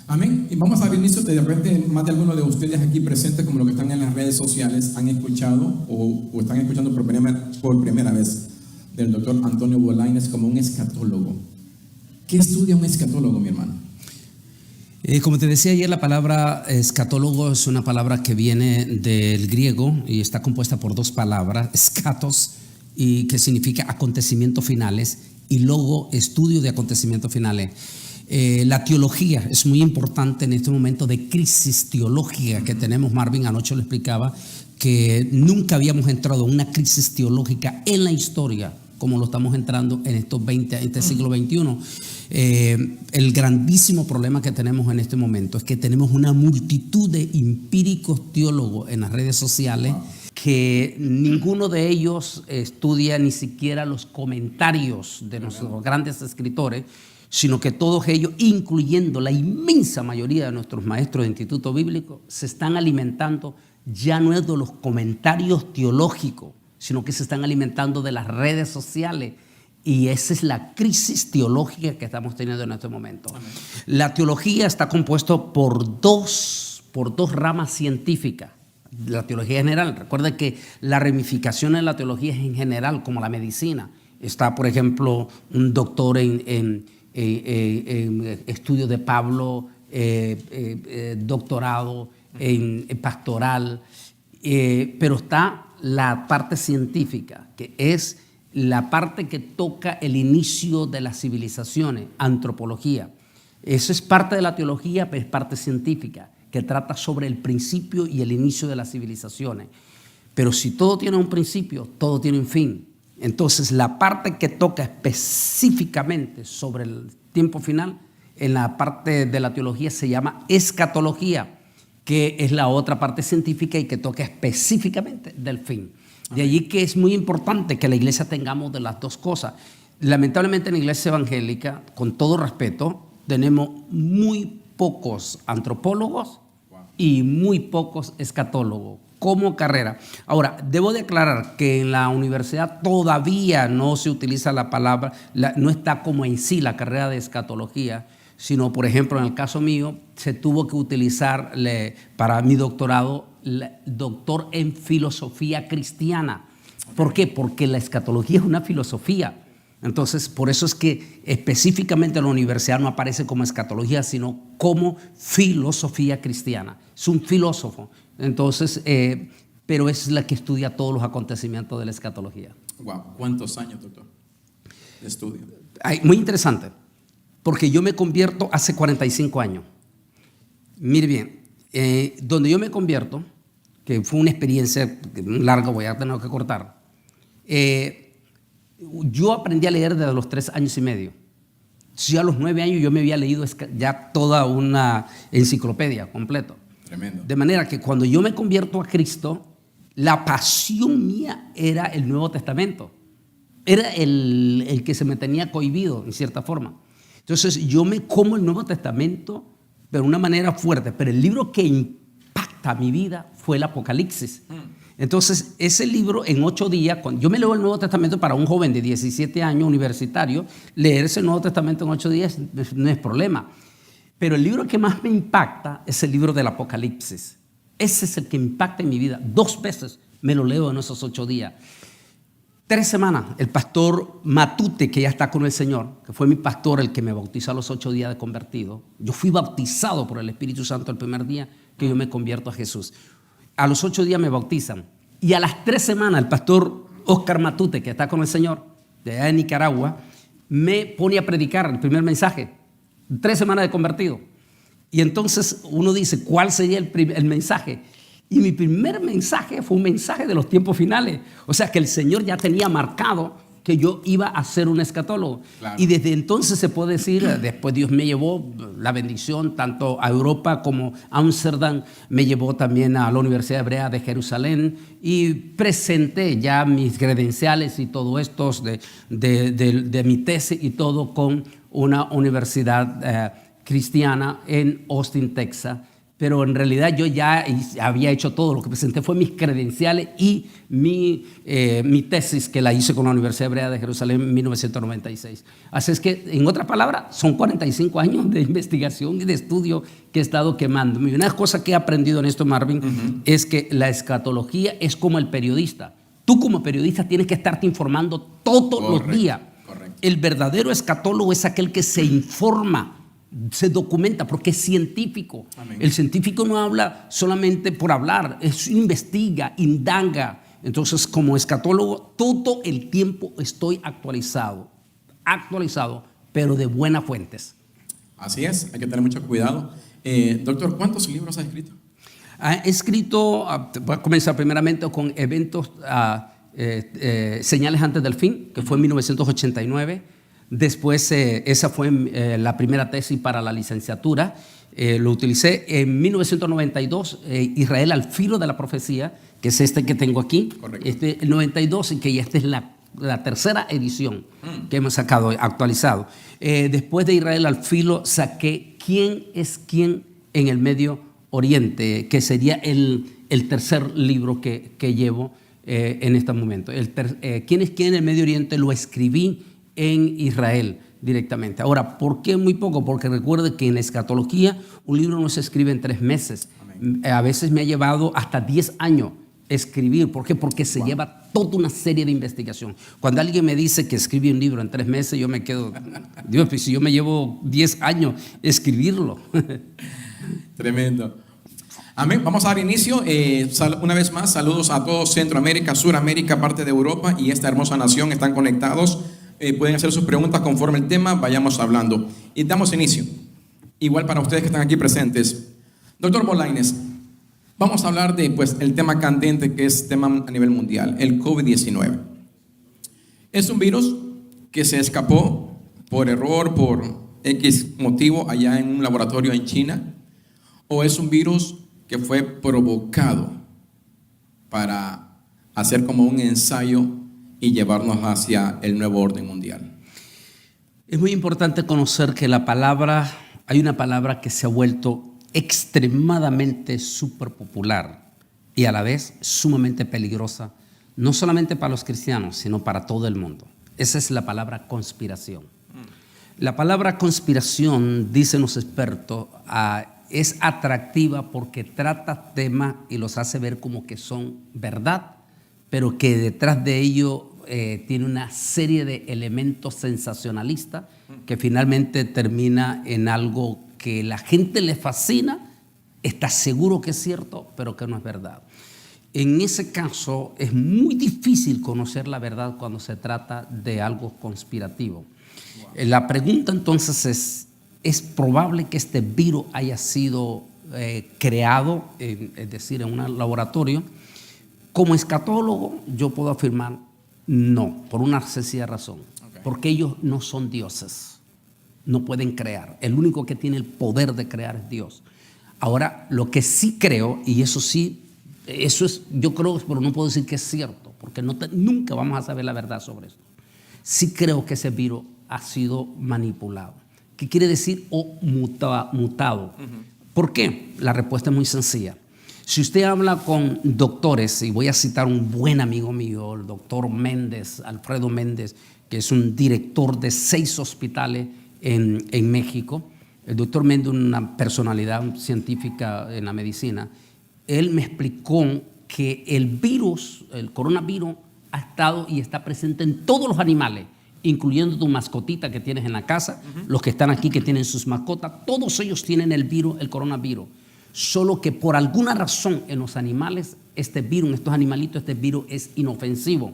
Amén. Y vamos a dar inicio. De repente, más de algunos de ustedes aquí presentes, como los que están en las redes sociales, han escuchado o están escuchando por primera vez del doctor Antonio Bolaños como un escatólogo. ¿Qué estudia un escatólogo, mi hermano? Como te decía ayer, la palabra escatólogo es una palabra que viene del griego y está compuesta por dos palabras, escatos, y que significa acontecimientos finales, y logo, estudio de acontecimientos finales. La teología es muy importante en este momento de crisis teológica que tenemos. Marvin anoche lo explicaba, que nunca habíamos entrado en una crisis teológica en la historia como lo estamos entrando en este siglo XXI. El grandísimo problema que tenemos en este momento es que tenemos una multitud de empíricos teólogos en las redes sociales que ninguno de ellos estudia ni siquiera los comentarios de nuestros grandes escritores, sino que todos ellos, incluyendo la inmensa mayoría de nuestros maestros de instituto bíblico, se están alimentando ya no es de los comentarios teológicos, sino que se están alimentando de las redes sociales. Y esa es la crisis teológica que estamos teniendo en este momento. Amén. La teología está compuesta por dos ramas científicas. La teología general, recuerda que la ramificación de la teología es en general, como la medicina. Está, por ejemplo, un doctor en estudio de Pablo, doctorado en pastoral, pero está la parte científica, que es la parte que toca el inicio de las civilizaciones, antropología. Eso es parte de la teología, pero es parte científica, que trata sobre el principio y el inicio de las civilizaciones. Pero si todo tiene un principio, todo tiene un fin. Entonces, la parte que toca específicamente sobre el tiempo final, en la parte de la teología se llama escatología, que es la otra parte científica y que toca específicamente del fin. De allí que es muy importante que la iglesia tengamos de las dos cosas. Lamentablemente en la iglesia evangélica, con todo respeto, tenemos muy pocos antropólogos y muy pocos escatólogos como carrera. Ahora, debo declarar que en la universidad todavía no se utiliza la palabra, no está como en sí la carrera de escatología, sino, por ejemplo, en el caso mío, se tuvo que utilizar para mi doctorado, doctor en filosofía cristiana. ¿Por qué? Porque la escatología es una filosofía. Entonces, por eso es que específicamente la universidad no aparece como escatología, sino como filosofía cristiana. Es un filósofo. Entonces, pero es la que estudia todos los acontecimientos de la escatología. Wow. ¿Cuántos años, doctor, de estudio? Muy interesante, porque yo me convierto hace 45 años. Mire bien, donde yo me convierto, que fue una experiencia larga, voy a tener que cortar, yo aprendí a leer desde los 3 años y medio. Ya a los 9 años yo me había leído ya toda una enciclopedia completa. Tremendo. De manera que cuando yo me convierto a Cristo, la pasión mía era el Nuevo Testamento. Era el que se me tenía cohibido, en cierta forma. Entonces yo me como el Nuevo Testamento, pero de una manera fuerte. Pero el libro que impacta mi vida fue el Apocalipsis. Entonces ese libro en 8 días, cuando yo me leo el Nuevo Testamento para un joven de 17 años universitario, leerse el Nuevo Testamento en 8 días no es problema. Pero el libro que más me impacta es el libro del Apocalipsis. Ese es el que impacta en mi vida. 2 veces me lo leo en esos 8 días. 3 semanas, el pastor Matute, que ya está con el Señor, que fue mi pastor, el que me bautizó a los 8 días de convertido. Yo fui bautizado por el Espíritu Santo el primer día que yo me convierto a Jesús. A los 8 días me bautizan. Y a las 3 semanas, el pastor Oscar Matute, que está con el Señor, de allá de Nicaragua, me pone a predicar el primer mensaje. 3 semanas de convertido. Y entonces uno dice, ¿cuál sería el mensaje? Y mi primer mensaje fue un mensaje de los tiempos finales. O sea, que el Señor ya tenía marcado que yo iba a ser un escatólogo. Claro. Y desde entonces se puede decir, después Dios me llevó la bendición tanto a Europa como a Ámsterdam, me llevó también a la Universidad Hebrea de Jerusalén y presenté ya mis credenciales y todo esto de mi tesis y todo con una universidad cristiana en Austin, Texas, pero en realidad yo ya había hecho todo. Lo que presenté fue mis credenciales y mi tesis, que la hice con la Universidad Hebrea de Jerusalén en 1996. Así es que, en otras palabras, son 45 años de investigación y de estudio que he estado quemando. Y una cosa que he aprendido en esto, Marvin, es que la escatología es como el periodista. Tú como periodista tienes que estarte informando todos los días. Correcto. El verdadero escatólogo es aquel que se informa, se documenta, porque es científico. Amén. El científico no habla solamente por hablar, investiga, indaga. Entonces, como escatólogo, todo el tiempo estoy actualizado, pero de buenas fuentes. Así es, hay que tener mucho cuidado. Doctor, ¿cuántos libros ha escrito? He escrito, voy a comenzar primeramente con eventos, Señales antes del fin, que fue en 1989. Después, esa fue la primera tesis para la licenciatura. Lo utilicé en 1992, Israel al filo de la profecía, que es este que tengo aquí. Correcto. El 92, y que esta es la tercera edición que hemos sacado, actualizado. Después de Israel al filo, saqué ¿Quién es quién en el Medio Oriente?, que sería el tercer libro que llevo en este momento. ¿Quién es quién en el Medio Oriente? Lo escribí en Israel directamente. Ahora, ¿por qué muy poco? Porque recuerde que en la escatología un libro no se escribe en 3 meses. Amén. A veces me ha llevado hasta 10 años escribir. ¿Por qué? Porque se lleva toda una serie de investigación. Cuando alguien me dice que escribe un libro en 3 meses, yo me quedo, Dios, pues si yo me llevo 10 años escribirlo. Tremendo. Amén. Vamos a dar inicio. Una vez más, saludos a todos Centroamérica, Suramérica, parte de Europa y esta hermosa nación. Están conectados. Pueden hacer sus preguntas conforme el tema vayamos hablando. Y damos inicio. Igual para ustedes que están aquí presentes. Doctor Bolañes, vamos a hablar de el tema candente, que es tema a nivel mundial, el COVID-19. Es un virus que se escapó por error, por X motivo, allá en un laboratorio en China, o es un virus que fue provocado para hacer como un ensayo y llevarnos hacia el nuevo orden mundial. Es muy importante conocer que hay una palabra que se ha vuelto extremadamente súper popular y a la vez sumamente peligrosa, no solamente para los cristianos, sino para todo el mundo. Esa es la palabra conspiración. La palabra conspiración, dicen los expertos, es atractiva porque trata temas y los hace ver como que son verdad, pero que detrás de ello tiene una serie de elementos sensacionalistas que finalmente termina en algo que la gente le fascina, está seguro que es cierto, pero que no es verdad. En ese caso es muy difícil conocer la verdad cuando se trata de algo conspirativo. Wow. La pregunta entonces ¿es probable que este virus haya sido creado, es decir, en un laboratorio? Como escatólogo, yo puedo afirmar no, por una sencilla razón. Okay. Porque ellos no son dioses, no pueden crear. El único que tiene el poder de crear es Dios. Ahora, lo que sí creo, y eso sí, eso es, yo creo, pero no puedo decir que es cierto, porque nunca vamos a saber la verdad sobre esto. Sí creo que ese virus ha sido manipulado. ¿Qué quiere decir? O mutado. ¿Por qué? La respuesta es muy sencilla. Si usted habla con doctores, y voy a citar un buen amigo mío, el doctor Méndez, Alfredo Méndez, que es un director de 6 hospitales en México. El doctor Méndez, una personalidad científica en la medicina, él me explicó que el virus, el coronavirus, ha estado y está presente en todos los animales, incluyendo tu mascotita que tienes en la casa, los que están aquí que tienen sus mascotas, todos ellos tienen el virus, el coronavirus. Solo que por alguna razón en los animales, este virus, en estos animalitos, este virus es inofensivo.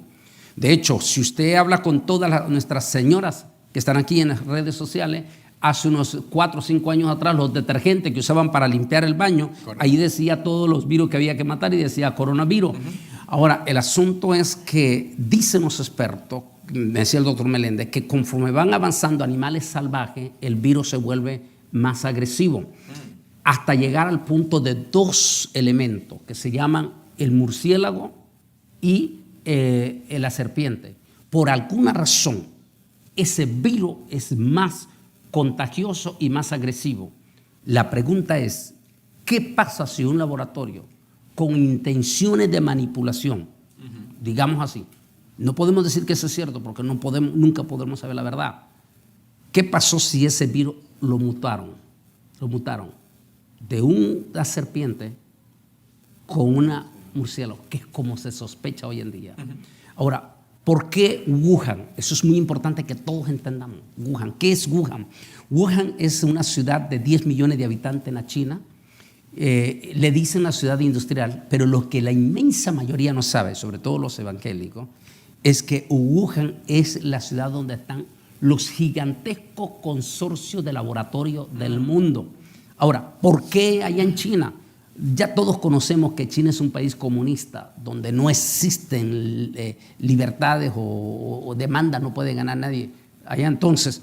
De hecho, si usted habla con todas nuestras señoras que están aquí en las redes sociales, hace unos 4 o 5 años atrás, los detergentes que usaban para limpiar el baño, correcto, ahí decía todos los virus que había que matar y decía coronavirus. Ahora, el asunto es que dicen los expertos, me decía el doctor Meléndez, que conforme van avanzando animales salvajes, el virus se vuelve más agresivo, hasta llegar al punto de 2 elementos que se llaman el murciélago y la serpiente. Por alguna razón, ese virus es más contagioso y más agresivo. La pregunta es, ¿Qué pasa si un laboratorio con intenciones de manipulación, digamos así, no podemos decir que eso es cierto porque nunca podremos saber la verdad? ¿Qué pasó si ese virus lo mutaron de una serpiente con una murciélago, que es como se sospecha hoy en día? Ahora, ¿por qué Wuhan? Eso es muy importante que todos entendamos. Wuhan, ¿qué es Wuhan? Wuhan es una ciudad de 10 millones de habitantes en la China. Le dicen la ciudad industrial, pero lo que la inmensa mayoría no sabe, sobre todo los evangélicos, es que Wuhan es la ciudad donde están los gigantescos consorcios de laboratorio del mundo. Ahora, ¿por qué allá en China? Ya todos conocemos que China es un país comunista, donde no existen libertades o demandas, no puede ganar nadie allá. Entonces,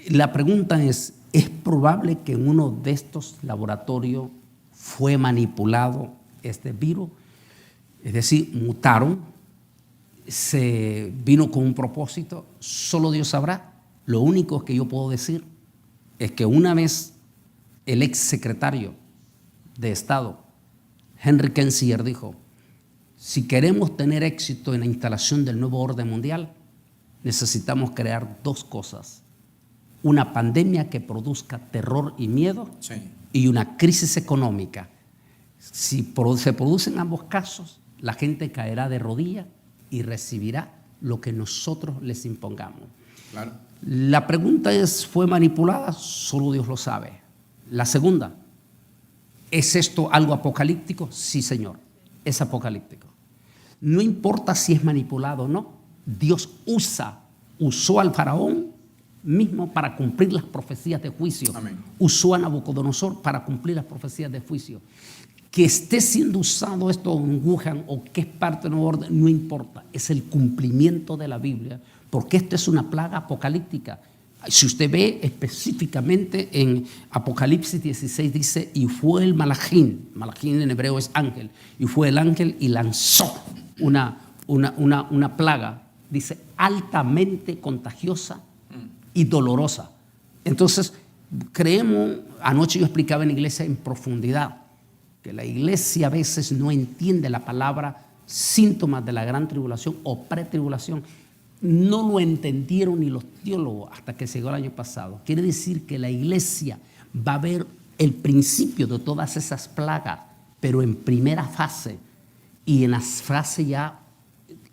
la pregunta es probable que en uno de estos laboratorios fue manipulado este virus? Es decir, mutaron, se vino con un propósito, solo Dios sabrá. Lo único que yo puedo decir es que una vez el ex secretario de Estado, Henry Kissinger, dijo: si queremos tener éxito en la instalación del nuevo orden mundial, necesitamos crear dos cosas: una pandemia que produzca terror y miedo, sí, y una crisis económica. Si se producen ambos casos, la gente caerá de rodillas y recibirá lo que nosotros les impongamos. Claro. La pregunta es, ¿fue manipulada? Solo Dios lo sabe. La segunda, ¿es esto algo apocalíptico? Sí, Señor, es apocalíptico. No importa si es manipulado o no, Dios usó al faraón mismo para cumplir las profecías de juicio. Amén. Usó a Nabucodonosor para cumplir las profecías de juicio. Que esté siendo usado esto en Wuhan o que es parte de un orden, no importa, es el cumplimiento de la Biblia, porque esto es una plaga apocalíptica. Si usted ve específicamente en Apocalipsis 16, dice: y fue el malachín en hebreo es ángel, y fue el ángel y lanzó una plaga, dice, altamente contagiosa y dolorosa. Entonces, creemos, anoche yo explicaba en la iglesia en profundidad, que la iglesia a veces no entiende la palabra síntomas de la gran tribulación o pretribulación. No lo entendieron ni los teólogos hasta que llegó el año pasado. Quiere decir que la iglesia va a ver el principio de todas esas plagas, pero en primera fase, y en la fase ya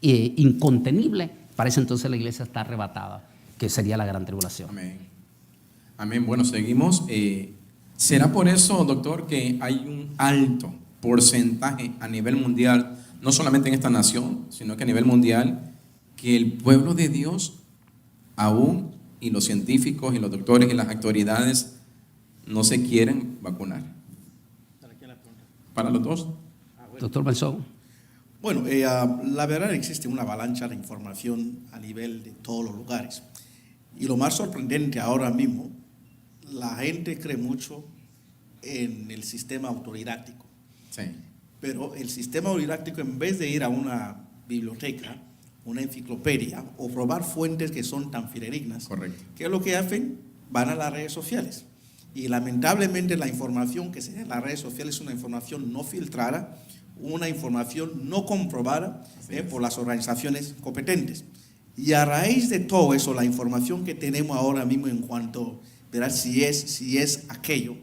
incontenible, parece entonces la iglesia está arrebatada, que sería la gran tribulación. Amén. Amén. Bueno, seguimos. ¿Será por eso, doctor, que hay un alto porcentaje a nivel mundial, no solamente en esta nación, sino que a nivel mundial, que el pueblo de Dios aún, y los científicos y los doctores y las autoridades, no se quieren vacunar? ¿Para quién la pregunta? Para los dos. Bueno. Doctor Manzón. Bueno, la verdad, existe una avalancha de información a nivel de todos los lugares. Y lo más sorprendente ahora mismo, la gente cree mucho en el sistema autodidáctico. Sí. Pero el sistema autodidáctico, en vez de ir a una biblioteca, una enciclopedia o probar fuentes que son tan fidedignas, correcto, ¿qué es lo que hacen? Van a las redes sociales. Y lamentablemente la información que se da en las redes sociales es una información no filtrada, una información no comprobada por las organizaciones competentes. Y a raíz de todo eso, la información que tenemos ahora mismo en cuanto a si es aquello,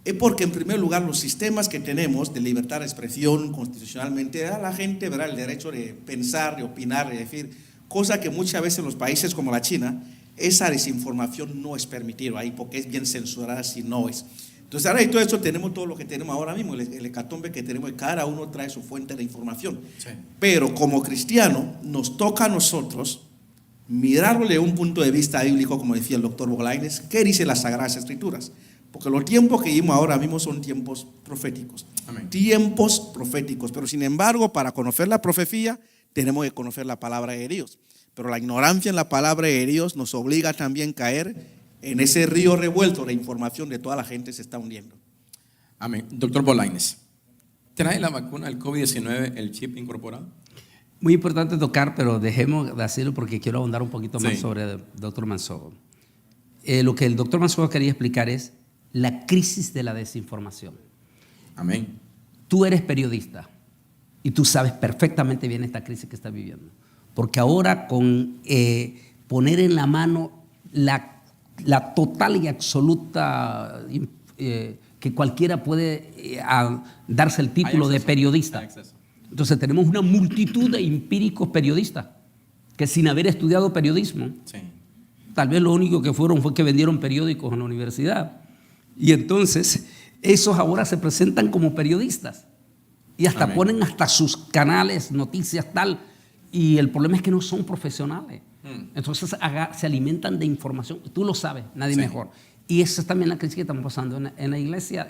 es porque en primer lugar los sistemas que tenemos de libertad de expresión constitucionalmente da a la gente, ¿verdad?, el derecho de pensar, de opinar, de decir, cosa que muchas veces en los países como la China, esa desinformación no es permitido ahí porque es bien censurada si no es. Entonces ahora y todo eso tenemos todo lo que tenemos ahora mismo, el hecatombe que tenemos, cada uno trae su fuente de información. Sí. Pero como cristiano nos toca a nosotros mirarlo de un punto de vista bíblico, como decía el doctor Bolaños, ¿qué dice las Sagradas Escrituras? Porque los tiempos que vivimos ahora mismo son tiempos proféticos. Amén. Tiempos proféticos, pero sin embargo, para conocer la profecía, tenemos que conocer la palabra de Dios. Pero la ignorancia en la palabra de Dios nos obliga también a caer en ese río revuelto de información de toda la gente se está hundiendo. Amén. Doctor Bolaños, ¿trae la vacuna del COVID-19 el chip incorporado? Muy importante tocar, pero dejemos de hacerlo porque quiero ahondar un poquito más sobre el doctor Manzón. Lo que el doctor Manzón quería explicar es la crisis de la desinformación. Amén. Tú eres periodista y tú sabes perfectamente bien esta crisis que estás viviendo. Porque ahora con poner en la mano la total y absoluta que cualquiera puede darse el título de periodista. Entonces tenemos una multitud de empíricos periodistas que sin haber estudiado periodismo, Sí. tal vez lo único que fueron fue que vendieron periódicos en la universidad. Y entonces esos ahora se presentan como periodistas y hasta Amén. ponen hasta sus canales, noticias, tal. Y el problema es que no son profesionales. Entonces se alimentan de información. Tú lo sabes, nadie Sí. mejor. Y esa es también la crisis que estamos pasando en la iglesia.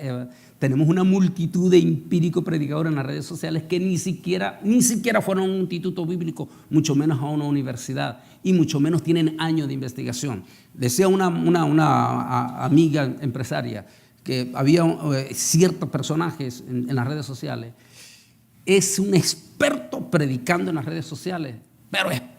Tenemos una multitud de empíricos predicadores en las redes sociales que ni siquiera fueron a un instituto bíblico, mucho menos a una universidad, y mucho menos tienen años de investigación. Decía una amiga empresaria que había ciertos personajes en las redes sociales. Es un experto predicando en las redes sociales, pero experto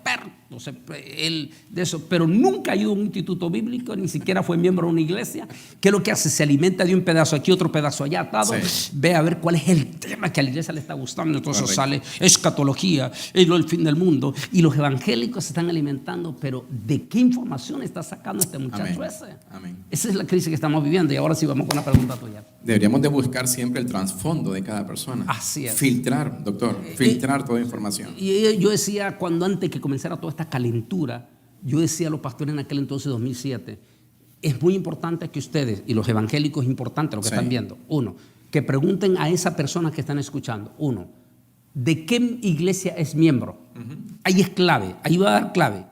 él de eso, pero nunca ha ido a un instituto bíblico, ni siquiera fue miembro de una iglesia. ¿Qué es lo que hace? Se alimenta de un pedazo aquí, otro pedazo allá atado, Sí. ve a ver cuál es el tema que a la iglesia le está gustando. Entonces Correcto. sale escatología, el fin del mundo, y los evangélicos se están alimentando, pero ¿de qué información está sacando este muchacho Amén. ese? Amén. Esa es la crisis que estamos viviendo, y ahora sí vamos con la pregunta tuya. Deberíamos de buscar siempre el trasfondo de cada persona. Así es. Filtrar, doctor, filtrar toda información. Y yo decía, antes que comenzara toda esta calentura, yo decía a los pastores en aquel entonces, 2007, es muy importante que ustedes, y los evangélicos es importante lo que Sí. están viendo, uno, que pregunten a esa persona que están escuchando, uno, ¿de qué iglesia es miembro? Ahí es clave, ahí va a dar clave.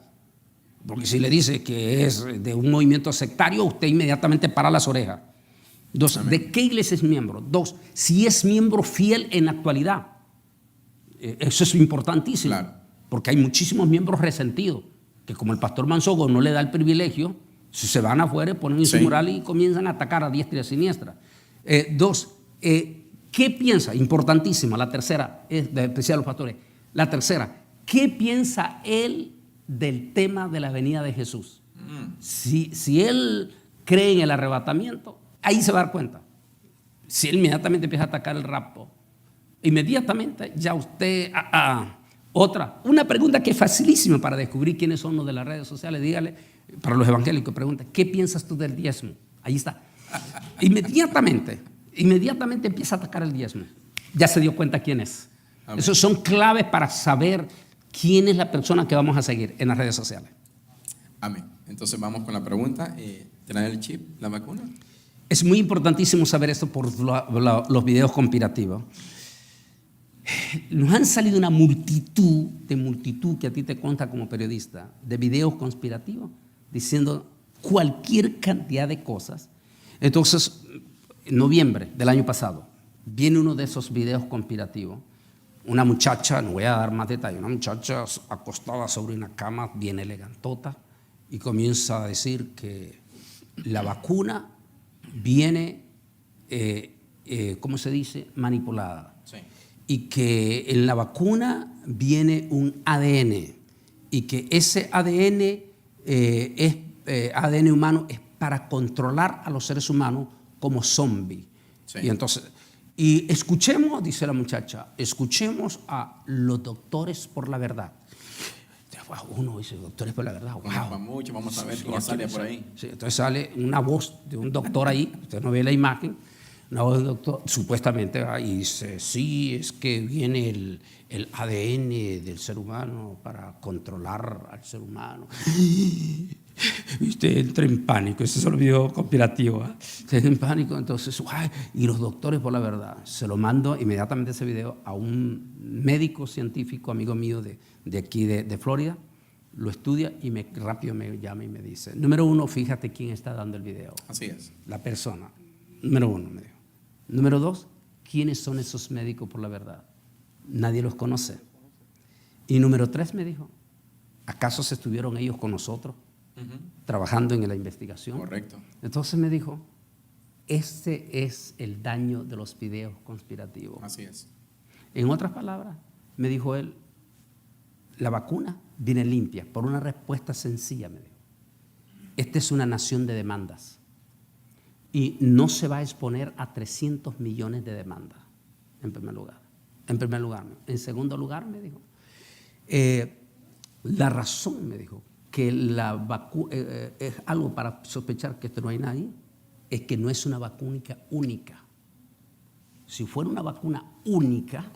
Porque si le dice que es de un movimiento sectario, usted inmediatamente para las orejas. Dos, Amén. ¿de qué iglesia es miembro? Dos, si es miembro fiel en la actualidad. Eso es importantísimo. Claro. Porque hay muchísimos miembros resentidos que, como el pastor Mansogo no le da el privilegio, si se van afuera, ponen en su Sí. mural y comienzan a atacar a diestra y a siniestra. Dos, ¿qué piensa? Importantísima. La tercera, es de especial los pastores. La tercera, ¿qué piensa él del tema de la venida de Jesús? Si él cree en el arrebatamiento, ahí se va a dar cuenta. Si él inmediatamente empieza a atacar el rapto, inmediatamente ya usted... Otra, una pregunta que es facilísima para descubrir quiénes son los de las redes sociales. Dígale, para los evangélicos, pregunta, ¿qué piensas tú del diezmo? Ahí está. Inmediatamente empieza a atacar el diezmo. Ya se dio cuenta quién es. Amén. Esos son claves para saber quién es la persona que vamos a seguir en las redes sociales. Amén. Entonces vamos con la pregunta. ¿Trae el chip, la vacuna? Es muy importantísimo saber esto por los videos conspirativos. Nos han salido una multitud que a ti te consta como periodista, de videos conspirativos, diciendo cualquier cantidad de cosas. Entonces, en noviembre del año pasado, viene uno de esos videos conspirativos. Una muchacha, no voy a dar más detalles, una muchacha acostada sobre una cama bien elegantota y comienza a decir que la vacuna viene, ¿cómo se dice?, manipulada. Sí. Y que en la vacuna viene un ADN y que ese ADN ADN humano es para controlar a los seres humanos como zombies. Sí. Y entonces, y escuchemos, dice la muchacha, escuchemos a los doctores por la verdad. Uno dice, doctores por la verdad, Conozco mucho, vamos a ver quién sale por ahí. Sí, entonces sale una voz de un doctor ahí, usted no ve la imagen, una voz del doctor, supuestamente, y dice, sí, es que viene el ADN del ser humano para controlar al ser humano. Y usted entra en pánico, ese es el video conspirativo. Se entra en pánico, entonces, y los doctores por la verdad. Se lo mando inmediatamente ese video a un médico científico, amigo mío de aquí de Florida, lo estudia y rápido me llama y me dice, número uno, fíjate quién está dando el video. Así es. La persona. Número uno, me dijo. Número dos, ¿quiénes son esos médicos por la verdad? Nadie los conoce. Y número tres, me dijo, ¿acaso se estuvieron ellos con nosotros trabajando en la investigación? Correcto. Entonces me dijo, este es el daño de los videos conspirativos. Así es. En otras palabras, me dijo él, la vacuna viene limpia por una respuesta sencilla, me dijo. Esta es una nación de demandas. y no se va a exponer a 300 millones de demandas, en primer lugar. En primer lugar. En segundo lugar, me dijo, la razón, me dijo, que la vacuna es algo para sospechar que esto no hay nadie, es que no es una vacuna única. Si fuera una vacuna única,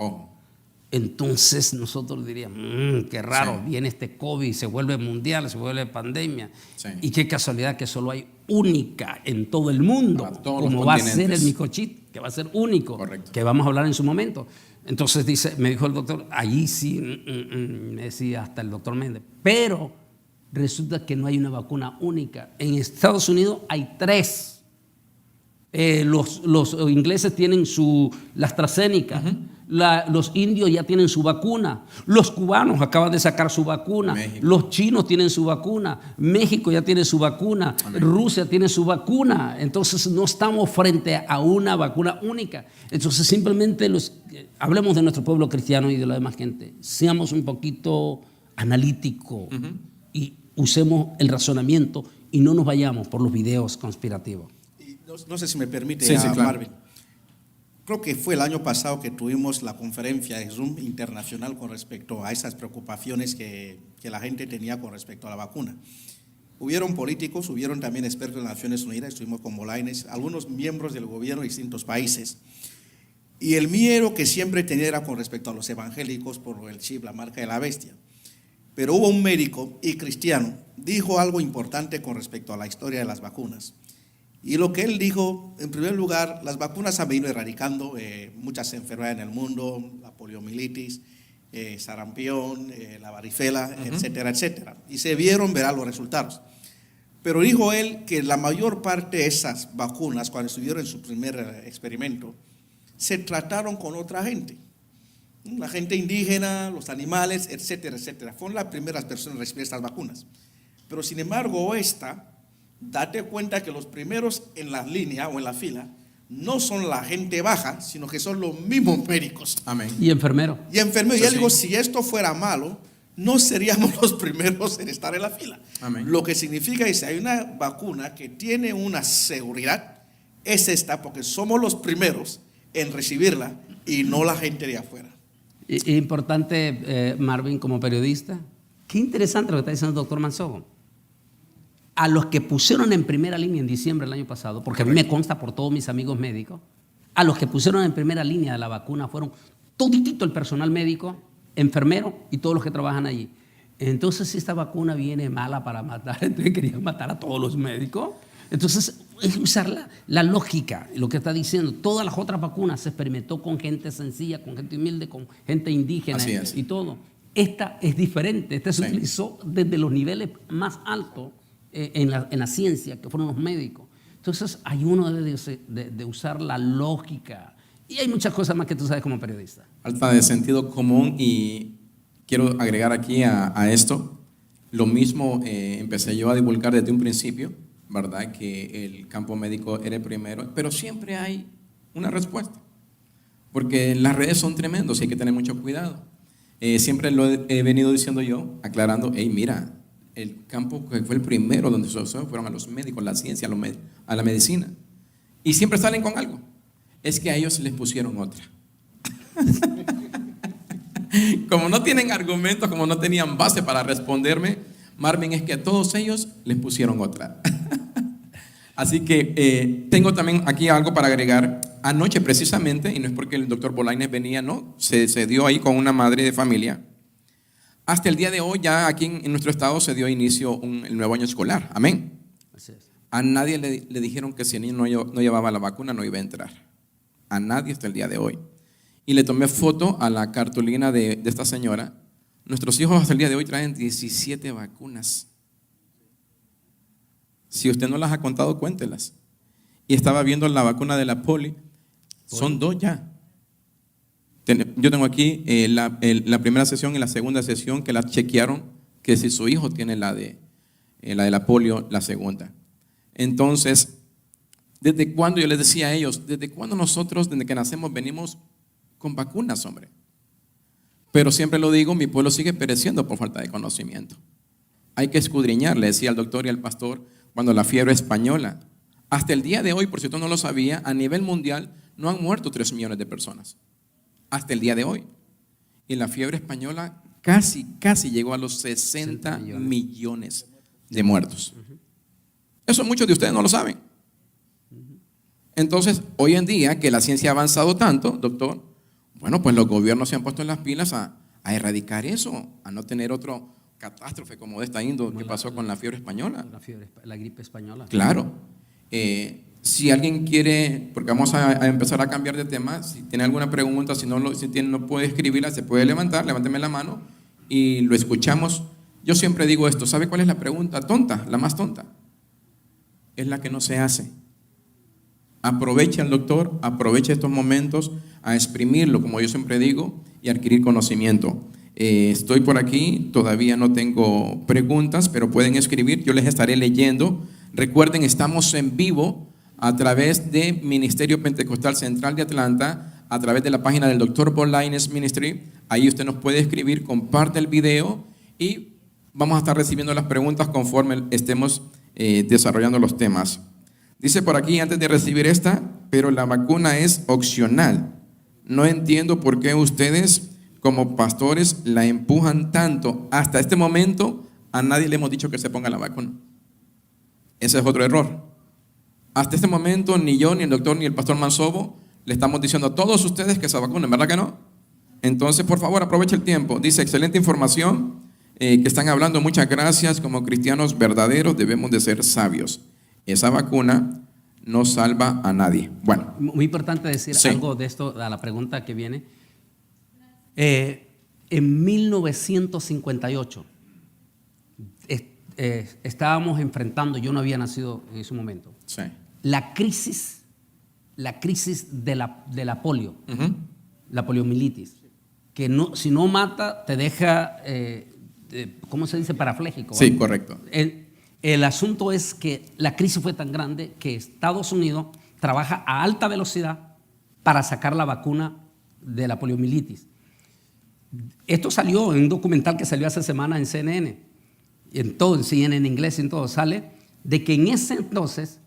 entonces nosotros diríamos, qué raro, sí, viene este COVID, se vuelve mundial, se vuelve pandemia. Sí. Y qué casualidad que solo hay única en todo el mundo, para todos como los va a ser continentes. el microchip, que va a ser único, Correcto. que vamos a hablar en su momento. Entonces me dijo el doctor, allí sí, me decía hasta el doctor Méndez, pero resulta que no hay una vacuna única. En Estados Unidos hay 3. Los ingleses tienen la AstraZeneca, los indios ya tienen su vacuna, los cubanos acaban de sacar su vacuna, México. los chinos tienen su vacuna, México ya tiene su vacuna, Amén. Rusia tiene su vacuna. Entonces no estamos frente a una vacuna única. Entonces simplemente hablemos de nuestro pueblo cristiano y de la demás gente, seamos un poquito analíticos y usemos el razonamiento y no nos vayamos por los videos conspirativos. No sé si me permite, Sí, claro. Marvin. Creo que fue el año pasado que tuvimos la conferencia de Zoom internacional con respecto a esas preocupaciones que la gente tenía con respecto a la vacuna. Hubieron políticos, hubieron también expertos de las Naciones Unidas, estuvimos con Bolaños, algunos miembros del gobierno de distintos países. Y el miedo que siempre tenía era con respecto a los evangélicos por el chip, la marca de la bestia. Pero hubo un médico y cristiano, dijo algo importante con respecto a la historia de las vacunas. Y lo que él dijo, en primer lugar, las vacunas han venido erradicando muchas enfermedades en el mundo, la poliomielitis, sarampión, la varicela, etcétera, etcétera. Y se verán los resultados. Pero dijo él que la mayor parte de esas vacunas, cuando estuvieron en su primer experimento, se trataron con otra gente. La gente indígena, los animales, etcétera, etcétera. Fueron las primeras personas en recibir estas vacunas. Pero sin embargo, date cuenta que los primeros en la línea o en la fila no son la gente baja, sino que son los mismos médicos. Amén. Y enfermeros. Y enfermeros. Y él Sí. dijo, si esto fuera malo, no seríamos los primeros en estar en la fila. Amén. Lo que significa es que hay una vacuna que tiene una seguridad, es esta, porque somos los primeros en recibirla y no la gente de afuera. Importante, Marvin, como periodista, qué interesante lo que está diciendo el doctor Manzogo. A los que pusieron en primera línea en diciembre del año pasado, porque a mí me consta por todos mis amigos médicos, a los que pusieron en primera línea de la vacuna fueron toditito el personal médico, enfermero y todos los que trabajan allí. Entonces, si esta vacuna viene mala para matar, entonces querían matar a todos los médicos. Entonces, es usar la lógica, lo que está diciendo. Todas las otras vacunas se experimentó con gente sencilla, con gente humilde, con gente indígena y todo. Esta es diferente, esta se utilizó desde los niveles más altos en la ciencia, que fueron los médicos. Entonces, hay uno de usar la lógica. Y hay muchas cosas más que tú sabes como periodista. Falta de sentido común. Y quiero agregar aquí a esto, lo mismo empecé yo a divulgar desde un principio, ¿verdad? Que el campo médico era el primero, pero siempre hay una respuesta, porque las redes son tremendos y hay que tener mucho cuidado. Siempre lo he venido diciendo yo, aclarando, hey, mira, el campo que fue el primero donde se usó fueron a los médicos, la ciencia, a la medicina. Y siempre salen con algo. Es que a ellos les pusieron otra. Como no tienen argumentos, como no tenían base para responderme, Marvin, es que a todos ellos les pusieron otra. Así que tengo también aquí algo para agregar. Anoche precisamente, y no es porque el doctor Bolaños venía, no, se dio ahí con una madre de familia. Hasta el día de hoy, ya aquí en nuestro estado se dio inicio el nuevo año escolar. Amén. Así es. A nadie le dijeron que si el niño no llevaba la vacuna no iba a entrar. A nadie hasta el día de hoy. Y le tomé foto a la cartulina de esta señora. Nuestros hijos hasta el día de hoy traen 17 vacunas. Si usted no las ha contado, cuéntelas. Y estaba viendo la vacuna de la polio. Son 2 ya. Yo tengo aquí la primera sesión y la segunda sesión que la chequearon, que si su hijo tiene la de la polio, la segunda. Entonces, ¿desde cuándo? Yo les decía a ellos, ¿desde cuándo nosotros, desde que nacemos, venimos con vacunas, hombre? Pero siempre lo digo, mi pueblo sigue pereciendo por falta de conocimiento. Hay que escudriñar, le decía al doctor y al pastor, cuando la fiebre española, Hasta el día de hoy, por si usted no lo sabía, a nivel mundial no han muerto 3 millones de personas. Hasta el día de hoy. Y la fiebre española casi llegó a los 60 millones de muertos. Eso muchos de ustedes no lo saben. Entonces, hoy en día que la ciencia ha avanzado tanto, doctor, bueno, pues los gobiernos se han puesto en las pilas a erradicar eso, a no tener otro catástrofe como de esta índole que pasó con la fiebre española. La gripe española. Claro. Si alguien quiere, porque vamos a empezar a cambiar de tema, si tiene alguna pregunta, si no puede escribirla, se puede levantar, levánteme la mano y lo escuchamos. Yo siempre digo esto, ¿sabe cuál es la pregunta tonta? La más tonta. Es la que no se hace. Aprovecha el doctor, aprovecha estos momentos a exprimirlo, como yo siempre digo, y adquirir conocimiento. Estoy por aquí, todavía no tengo preguntas, pero pueden escribir, yo les estaré leyendo. Recuerden, estamos en vivo a través de Ministerio Pentecostal Central de Atlanta, a través de la página del Dr. Bolaines Ministry. Ahí usted nos puede escribir, comparte el video y vamos a estar recibiendo las preguntas conforme estemos desarrollando los temas. Dice por aquí, antes de recibir esta, pero la vacuna es opcional. No entiendo por qué ustedes como pastores la empujan tanto. Hasta este momento a nadie le hemos dicho que se ponga la vacuna. Ese es otro error. Hasta este momento ni yo, ni el doctor, ni el pastor Mansobo le estamos diciendo a todos ustedes que se vacunen, ¿verdad que no? Entonces, por favor, aproveche el tiempo. Dice, excelente información que están hablando. Muchas gracias. Como cristianos verdaderos debemos de ser sabios. Esa vacuna no salva a nadie. Bueno. Muy importante decir algo de esto, a la pregunta que viene. En 1958 estábamos enfrentando, yo no había nacido en ese momento, la crisis de la polio, la poliomielitis, que no, si no mata te deja, ¿cómo se dice? Parapléjico. Sí, correcto. El asunto es que la crisis fue tan grande que Estados Unidos trabaja a alta velocidad para sacar la vacuna de la poliomielitis. Esto salió en un documental que salió hace semana en CNN, en todo, en CNN en inglés, en todo, sale de que en ese entonces,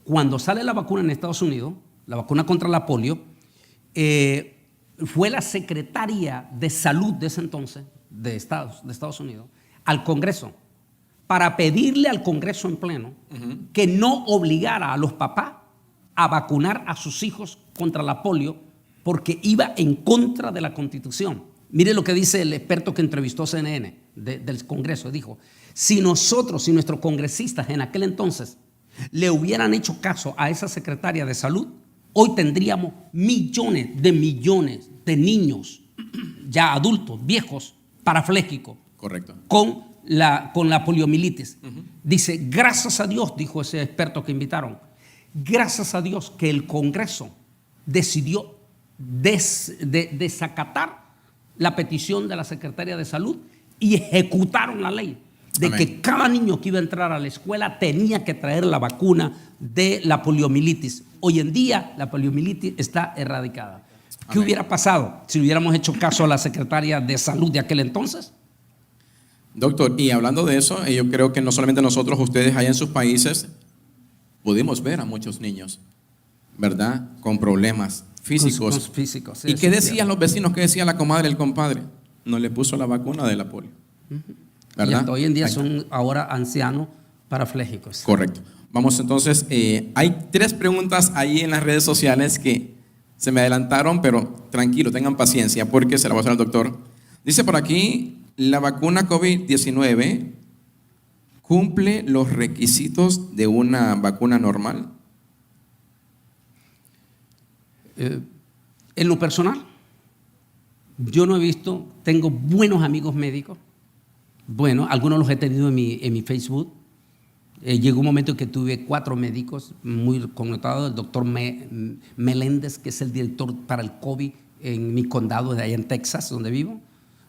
cuando sale la vacuna en Estados Unidos, la vacuna contra la polio, fue la secretaria de salud de ese entonces, de Estados Unidos, al Congreso, para pedirle al Congreso en pleno que no obligara a los papás a vacunar a sus hijos contra la polio porque iba en contra de la Constitución. Mire lo que dice el experto que entrevistó CNN del Congreso. Dijo, si nuestros congresistas en aquel entonces le hubieran hecho caso a esa secretaria de salud, hoy tendríamos millones de niños ya adultos, viejos, parapléjicos. Correcto. Con la poliomielitis. Dice, gracias a Dios, dijo ese experto que invitaron, gracias a Dios que el Congreso decidió desacatar la petición de la Secretaria de Salud y ejecutaron la ley de que cada niño que iba a entrar a la escuela tenía que traer la vacuna de la poliomielitis. Hoy en día la poliomielitis está erradicada. ¿Qué hubiera pasado si hubiéramos hecho caso a la Secretaria de Salud de aquel entonces? Doctor, y hablando de eso, yo creo que no solamente nosotros, ustedes allá en sus países, pudimos ver a muchos niños, ¿verdad? Con problemas físicos. Sí, ¿Y qué decían los vecinos? ¿Qué decía la comadre, el compadre? No le puso la vacuna de la polio. ¿Verdad? Y hasta hoy en día son ahora ancianos parapléjicos. Correcto. Vamos entonces, hay 3 preguntas ahí en las redes sociales que se me adelantaron, pero tranquilo, tengan paciencia porque se la voy a hacer al doctor. Dice por aquí, ¿la vacuna COVID-19 cumple los requisitos de una vacuna normal? En lo personal, yo no he visto, tengo buenos amigos médicos, bueno, algunos los he tenido en mi Facebook. Llegó un momento en que tuve 4 médicos muy connotados, el doctor Meléndez, que es el director para el COVID en mi condado de allá en Texas, donde vivo.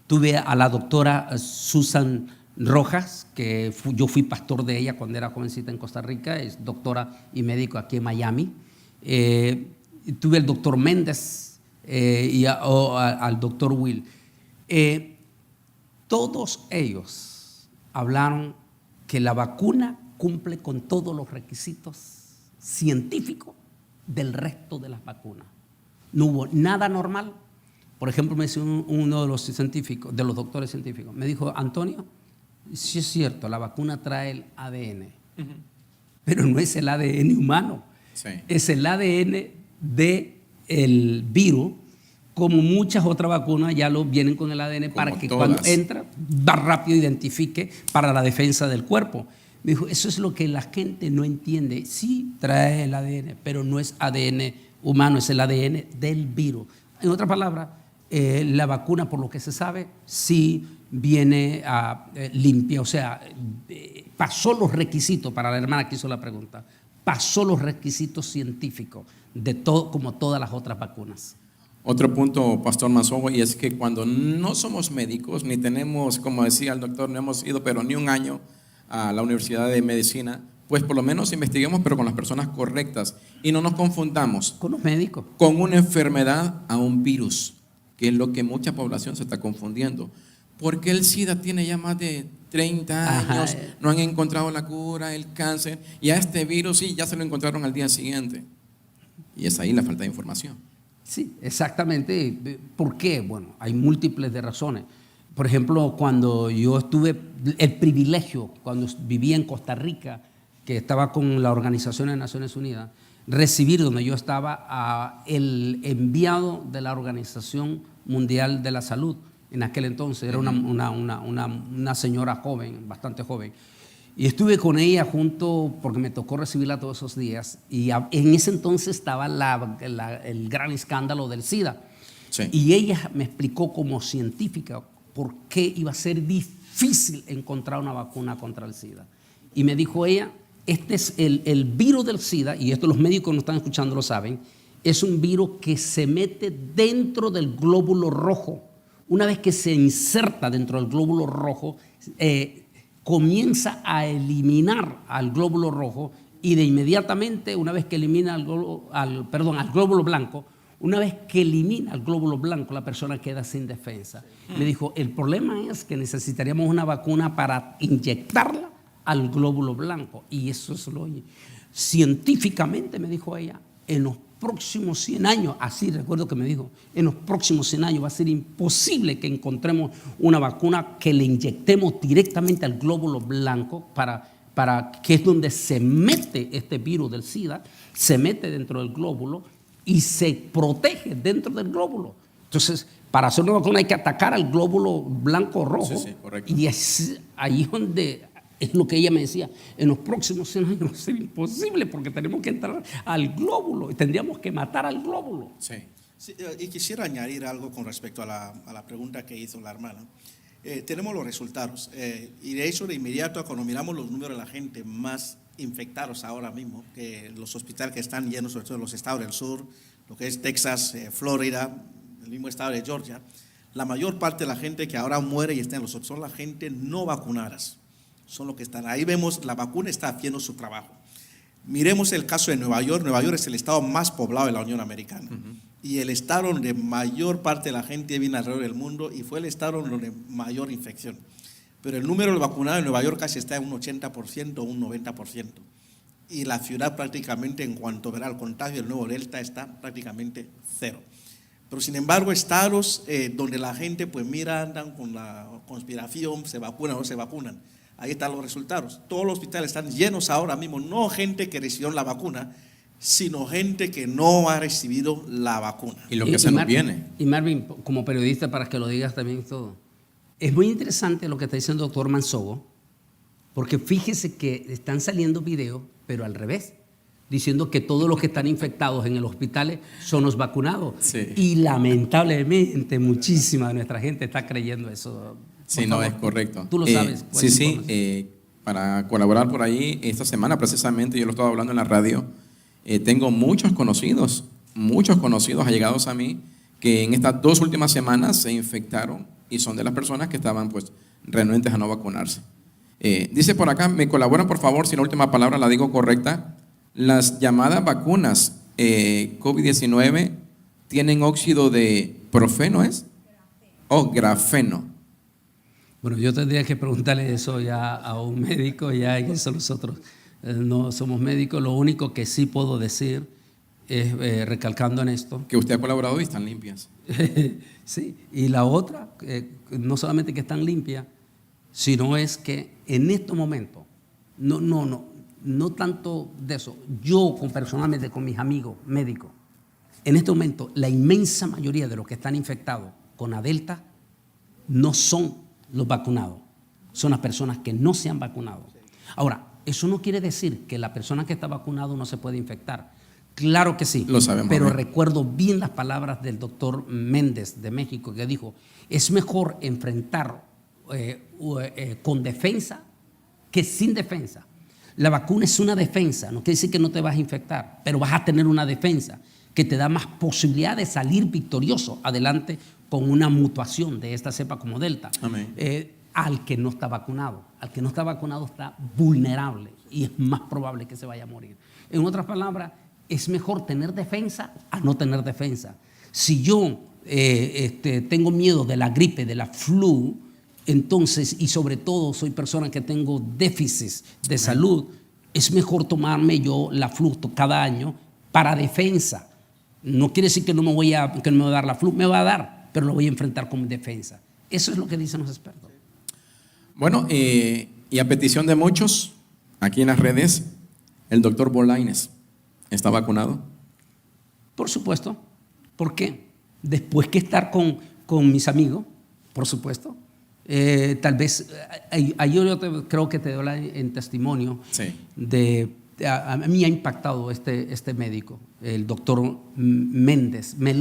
Tuve a la doctora Susan Rojas, que yo fui pastor de ella cuando era jovencita en Costa Rica, es doctora y médico aquí en Miami. Tuve al doctor Méndez y al doctor Will. Todos ellos hablaron que la vacuna cumple con todos los requisitos científico del resto de las vacunas. No hubo nada normal. Por ejemplo, me decía uno de los científicos, de los doctores científicos, me dijo: Antonio, sí es cierto, la vacuna trae el ADN, pero no es el ADN humano, Sí. es el ADN del virus, como muchas otras vacunas ya lo vienen con el ADN para Como que todas. cuando entra, va rápido identifique para la defensa del cuerpo. Me dijo, eso es lo que la gente no entiende. Sí trae el ADN, pero no es ADN humano, es el ADN del virus. En otras palabras, la vacuna, por lo que se sabe, sí viene limpia, o sea, pasó los requisitos, para la hermana que hizo la pregunta, pasó los requisitos científicos de todo, como todas las otras vacunas. Otro punto, Pastor Mazogo, y es que cuando no somos médicos, ni tenemos, como decía el doctor, no hemos ido pero ni un año a la Universidad de Medicina, pues por lo menos investiguemos, pero con las personas correctas, y no nos confundamos Con los médicos. con una enfermedad a un virus, que es lo que mucha población se está confundiendo. Porque el SIDA tiene ya más de 30 años, Ajá. no han encontrado la cura, el cáncer, y a este virus sí, ya se lo encontraron al día siguiente. Y es ahí la falta de información. Sí, exactamente. ¿Por qué? Bueno, hay múltiples de razones. Por ejemplo, cuando yo tuve el privilegio, cuando vivía en Costa Rica, que estaba con la Organización de Naciones Unidas, recibir donde yo estaba el enviado de la Organización Mundial de la Salud. En aquel entonces era una señora joven, bastante joven. Y estuve con ella junto, porque me tocó recibirla todos esos días. Y en ese entonces estaba el gran escándalo del SIDA. Sí. Y ella me explicó como científica por qué iba a ser difícil encontrar una vacuna contra el SIDA. Y me dijo ella, este es el virus del SIDA, y esto los médicos que nos están escuchando lo saben, es un virus que se mete dentro del glóbulo rojo. Una vez que se inserta dentro del glóbulo rojo, comienza a eliminar al glóbulo rojo, y de inmediatamente, una vez que elimina al glóbulo blanco, una vez que elimina el glóbulo blanco, la persona queda sin defensa. Me dijo, el problema es que necesitaríamos una vacuna para inyectarla al glóbulo blanco. Y eso es lo científicamente, me dijo ella, en los próximos 100 años, así recuerdo que me dijo, en los próximos 100 años va a ser imposible que encontremos una vacuna que le inyectemos directamente al glóbulo blanco para que es donde se mete este virus del SIDA, se mete dentro del glóbulo y se protege dentro del glóbulo. Entonces, para hacer una vacuna hay que atacar al glóbulo blanco rojo. Sí, correcto. Y es ahí donde es lo que ella me decía, en los próximos 100 años va a ser imposible porque tenemos que entrar al glóbulo y tendríamos que matar al glóbulo. Sí. Sí, y quisiera añadir algo con respecto a la pregunta que hizo la hermana. Tenemos los resultados y de hecho de inmediato cuando miramos los números de la gente más infectados ahora mismo, que los hospitales que están llenos, sobre todo en los estados del sur, lo que es Texas, Florida, el mismo estado de Georgia, la mayor parte de la gente que ahora muere y está en los hospitales son la gente no vacunadas. Son los que están ahí. Vemos la vacuna está haciendo su trabajo. Miremos el caso de Nueva York. Nueva York es el estado más poblado de la Unión Americana y el estado donde mayor parte de la gente viene alrededor del mundo y fue el estado donde mayor infección. Pero el número de vacunados en Nueva York casi está en un 80% o un 90%. Y la ciudad prácticamente en cuanto verá el contagio del nuevo Delta está prácticamente cero. Pero sin embargo, estados donde la gente pues mira, andan con la conspiración, se vacunan o no se vacunan. Ahí están los resultados. Todos los hospitales están llenos ahora mismo, no gente que recibió la vacuna, sino gente que no ha recibido la vacuna. Y lo que se nos viene. Y Marvin, como periodista, para que lo digas también todo, es muy interesante lo que está diciendo el doctor Mansogo, porque fíjese que están saliendo videos, pero al revés, diciendo que todos los que están infectados en el hospital son los vacunados. Sí. Y lamentablemente muchísima de nuestra gente está creyendo eso. Sí, Por no favor, es correcto. Tú lo sabes. Sí, para colaborar por ahí, esta semana precisamente, yo lo estaba hablando en la radio, tengo muchos conocidos allegados a mí, que en estas 2 últimas semanas se infectaron y son de las personas que estaban pues renuentes a no vacunarse. Dice por acá, me colaboran por favor, si la última palabra la digo correcta, las llamadas vacunas COVID-19 tienen óxido de profeno, ¿es? O grafeno. Bueno, yo tendría que preguntarle eso ya a un médico, ya y eso nosotros no somos médicos. Lo único que sí puedo decir es, recalcando en esto, Que usted ha colaborado y están limpias. sí, y la otra, no solamente que están limpias, sino es que en estos momentos, no tanto de eso, yo personalmente con mis amigos médicos, en este momento la inmensa mayoría de los que están infectados con la Delta no son los vacunados, son las personas que no se han vacunado. Ahora, eso no quiere decir que la persona que está vacunado no se puede infectar. Claro que sí, lo sabemos, pero bien. recuerdo bien las palabras del doctor Méndez de México, que dijo, es mejor enfrentar con defensa que sin defensa. La vacuna es una defensa, no quiere decir que no te vas a infectar, pero vas a tener una defensa que te da más posibilidad de salir victorioso adelante con una mutuación de esta cepa como Delta. Amén. Al que no está vacunado. Al que no está vacunado está vulnerable y es más probable que se vaya a morir. En otras palabras, es mejor tener defensa a no tener defensa. Si yo tengo miedo de la gripe, de la flu, entonces, y sobre todo soy persona que tengo déficits de salud, es mejor tomarme yo la flu cada año para defensa. No quiere decir que no me va a dar la flu, me va a dar, pero lo voy a enfrentar con defensa. Eso es lo que dicen los expertos. Bueno, y a petición de muchos, aquí en las redes, el doctor Bolaines está vacunado. Por supuesto. ¿Por qué? Después que estar con mis amigos, por supuesto. Tal vez, yo creo que te doy en testimonio Sí. a mí ha impactado este médico, el doctor Meléndez, de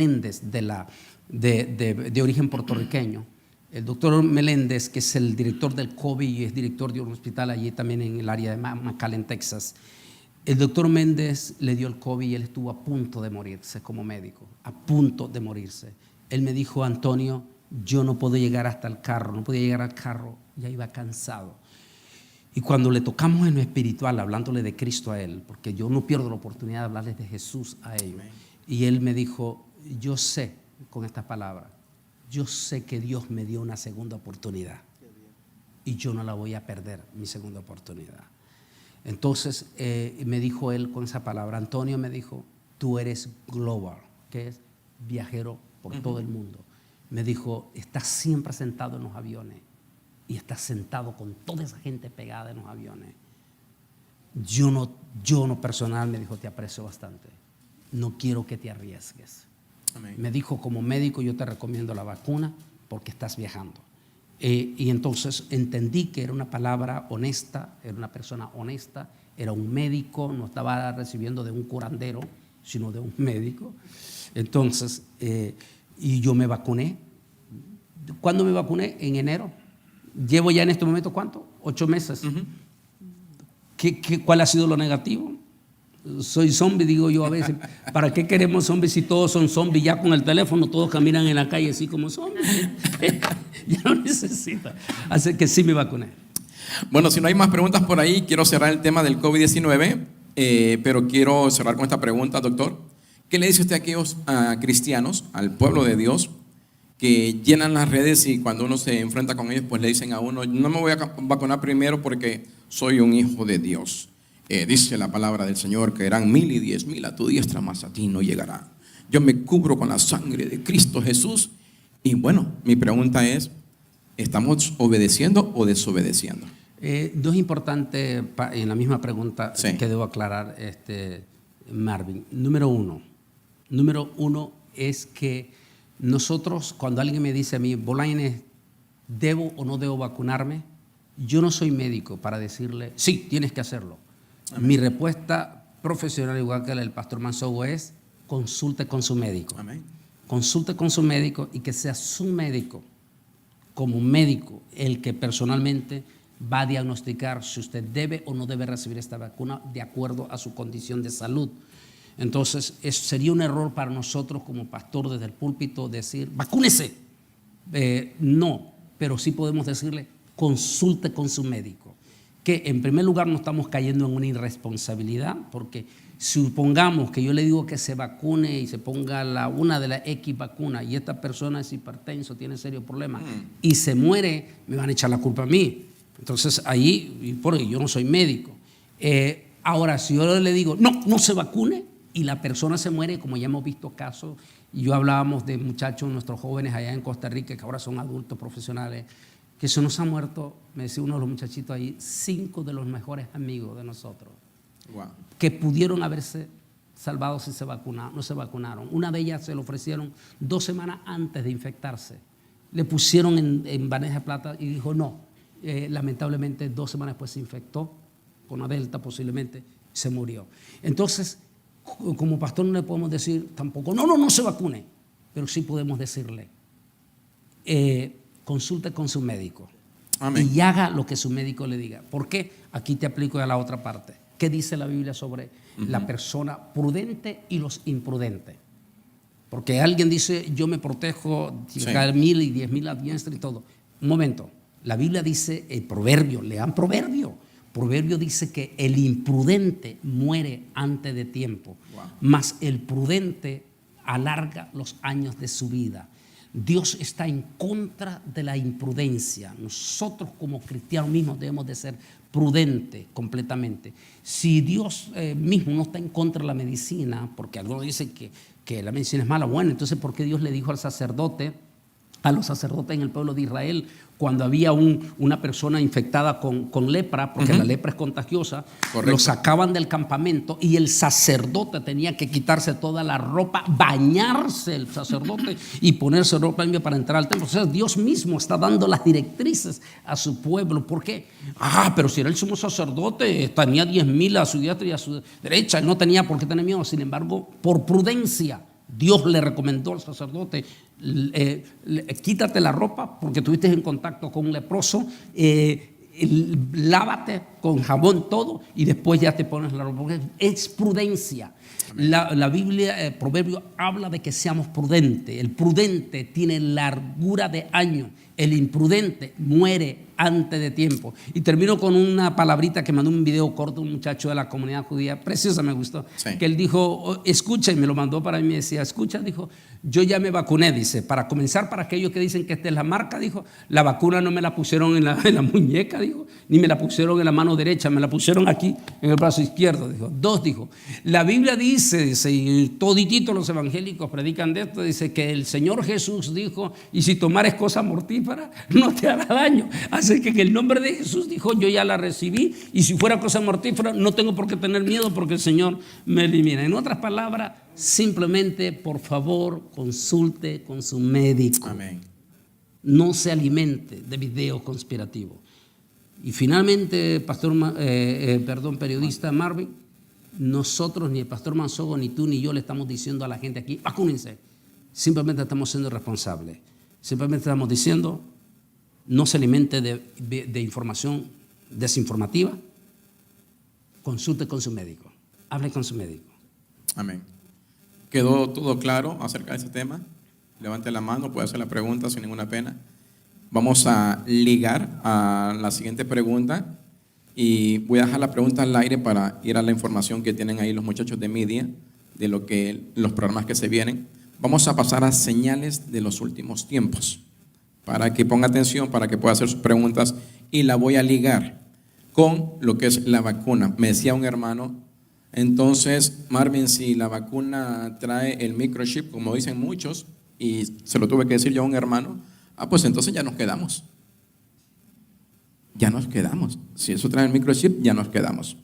origen puertorriqueño. El doctor Meléndez, que es el director del COVID y es director de un hospital allí también en el área de McAllen, Texas. El doctor Méndez le dio el COVID y él estuvo a punto de morirse como médico, a punto de morirse. Él me dijo, Antonio, yo no puedo llegar hasta el carro, no podía llegar al carro, ya iba cansado. Y cuando le tocamos en lo espiritual, hablándole de Cristo a él, porque yo no pierdo la oportunidad de hablarles de Jesús a ellos. Y él me dijo, yo sé, con estas palabras, yo sé que Dios me dio una segunda oportunidad y yo no la voy a perder, mi segunda oportunidad. Entonces me dijo él con esa palabra, Antonio me dijo, tú eres global, que es viajero por todo el mundo. Me dijo, estás siempre sentado en los aviones y estás sentado con toda esa gente pegada en los aviones. Yo no personal, me dijo, te aprecio bastante. No quiero que te arriesgues. Amén. Me dijo, como médico yo te recomiendo la vacuna porque estás viajando. Y entonces entendí que era una palabra honesta, era una persona honesta, era un médico, no estaba recibiendo de un curandero, sino de un médico. Entonces, y yo me vacuné. ¿Cuándo me vacuné? En enero. Llevo ya en este momento, ¿cuánto? 8 meses. ¿Cuál ha sido lo negativo? Soy zombie, digo yo a veces. ¿Para qué queremos zombies si todos son zombies? Ya con el teléfono todos caminan en la calle así como zombies. Ya no necesita. Así que sí me vacuné. Bueno, si no hay más preguntas por ahí, quiero cerrar el tema del COVID-19, pero quiero cerrar con esta pregunta, doctor. ¿Qué le dice usted a aquellos cristianos, al pueblo de Dios, que llenan las redes y cuando uno se enfrenta con ellos, pues le dicen a uno, no me voy a vacunar primero porque soy un hijo de Dios? Dice la palabra del Señor que eran 1000 y 10,000 a tu diestra, mas a ti no llegará. Yo me cubro con la sangre de Cristo Jesús. Y bueno, mi pregunta es, ¿estamos obedeciendo o desobedeciendo? Dos importantes en la misma pregunta Sí. que debo aclarar, Marvin. Número uno es que nosotros, cuando alguien me dice a mí, Bolaines, ¿debo o no debo vacunarme? Yo no soy médico para decirle, sí, tienes que hacerlo. Amén. Mi respuesta profesional, igual que la del pastor Mansogo, es consulte con su médico. Amén. Consulte con su médico y que sea su médico, como médico, el que personalmente va a diagnosticar si usted debe o no debe recibir esta vacuna de acuerdo a su condición de salud. Entonces, sería un error para nosotros como pastor desde el púlpito decir, vacúnese. No, pero sí podemos decirle, consulte con su médico. Que en primer lugar no estamos cayendo en una irresponsabilidad, porque supongamos que yo le digo que se vacune y se ponga una de las X vacunas y esta persona es hipertenso, tiene serios problemas y se muere, me van a echar la culpa a mí. Entonces ahí, porque yo no soy médico. Ahora, si yo le digo, no se vacune, y la persona se muere, como ya hemos visto casos, y yo hablábamos de muchachos, nuestros jóvenes allá en Costa Rica, que ahora son adultos profesionales, que se nos ha muerto, me decía uno de los muchachitos ahí, 5 de los mejores amigos de nosotros, Wow. que pudieron haberse salvado si se vacunaron, no se vacunaron. Una de ellas se lo ofrecieron 2 semanas antes de infectarse. Le pusieron en bandeja de plata y dijo no. Lamentablemente 2 semanas después se infectó con la Delta posiblemente, se murió. Entonces, como pastor no le podemos decir tampoco, no se vacune, pero sí podemos decirle, consulte con su médico. Amén. Y haga lo que su médico le diga. ¿Por qué? Aquí te aplico a la otra parte. ¿Qué dice la Biblia sobre la persona prudente y los imprudentes? Porque alguien dice, yo me protejo, Sí. caer 1000 y 10,000 a diestra y todo. Un momento, la Biblia dice, el proverbio, lean proverbio. Proverbio dice que el imprudente muere antes de tiempo, mas el prudente alarga los años de su vida. Dios está en contra de la imprudencia. Nosotros como cristianos mismos debemos de ser prudentes completamente. Si Dios mismo no está en contra de la medicina, porque algunos dicen que la medicina es mala, bueno, entonces ¿por qué Dios le dijo al sacerdote, a los sacerdotes en el pueblo de Israel, cuando había una persona infectada con lepra, porque la lepra es contagiosa, Correcto. lo sacaban del campamento y el sacerdote tenía que quitarse toda la ropa, bañarse el sacerdote y ponerse ropa limpia para entrar al templo? O sea, Dios mismo está dando las directrices a su pueblo. ¿Por qué? Pero si era el sumo sacerdote, tenía 10,000 a su diestra y a su derecha, él no tenía por qué tener miedo. Sin embargo, por prudencia, Dios le recomendó al sacerdote, quítate la ropa porque estuviste en contacto con un leproso, lávate con jabón todo y después ya te pones la ropa, porque es prudencia. La Biblia, el proverbio, habla de que seamos prudentes. El prudente tiene largura de años, el imprudente muere antes de tiempo. Y termino con una palabrita que mandó un video corto un muchacho de la comunidad judía, preciosa, me gustó, Sí. que él dijo, escucha, y me lo mandó para mí, me decía, escucha, dijo, yo ya me vacuné, dice, para comenzar, para aquellos que dicen que esta es la marca, dijo, la vacuna no me la pusieron en la muñeca, dijo, ni me la pusieron en la mano derecha, me la pusieron aquí en el brazo izquierdo, dijo. 2, dijo, la Biblia dice, y toditito los evangélicos predican de esto, dice que el Señor Jesús dijo, y si tomares cosa mortífera, no te hará daño. Así que en el nombre de Jesús dijo, yo ya la recibí, y si fuera cosa mortífera, no tengo por qué tener miedo porque el Señor me elimina. En otras palabras, simplemente, por favor, consulte con su médico. Amén. No se alimente de videos conspirativos. Y finalmente, periodista Marvin, nosotros, ni el pastor Mansogo, ni tú, ni yo le estamos diciendo a la gente aquí, vacúnense. Simplemente estamos siendo responsables. Simplemente estamos diciendo, no se alimente de información desinformativa. Consulte con su médico. Hable con su médico. Amén. ¿Quedó todo claro acerca de ese tema? Levante la mano, puede hacer la pregunta sin ninguna pena. Vamos a ligar a la siguiente pregunta y voy a dejar la pregunta al aire para ir a la información que tienen ahí los muchachos de media, de los programas que se vienen. Vamos a pasar a señales de los últimos tiempos, para que ponga atención, para que pueda hacer sus preguntas, y la voy a ligar con lo que es la vacuna. Me decía un hermano, entonces, Marvin, si la vacuna trae el microchip, como dicen muchos, y se lo tuve que decir yo a un hermano, pues entonces ya nos quedamos. Ya nos quedamos. Si eso trae el microchip, ya nos quedamos.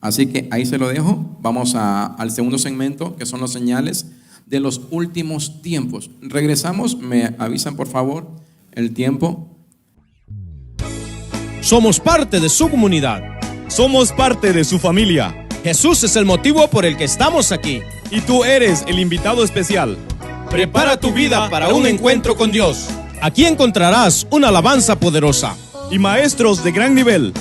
Así que ahí se lo dejo. Vamos al segundo segmento, que son las señales de los últimos tiempos. Regresamos, me avisan por favor el tiempo. Somos parte de su comunidad. Somos parte de su familia. Jesús es el motivo por el que estamos aquí. Y tú eres el invitado especial. Prepara tu vida para un encuentro con Dios. Aquí encontrarás una alabanza poderosa. Y maestros de gran nivel.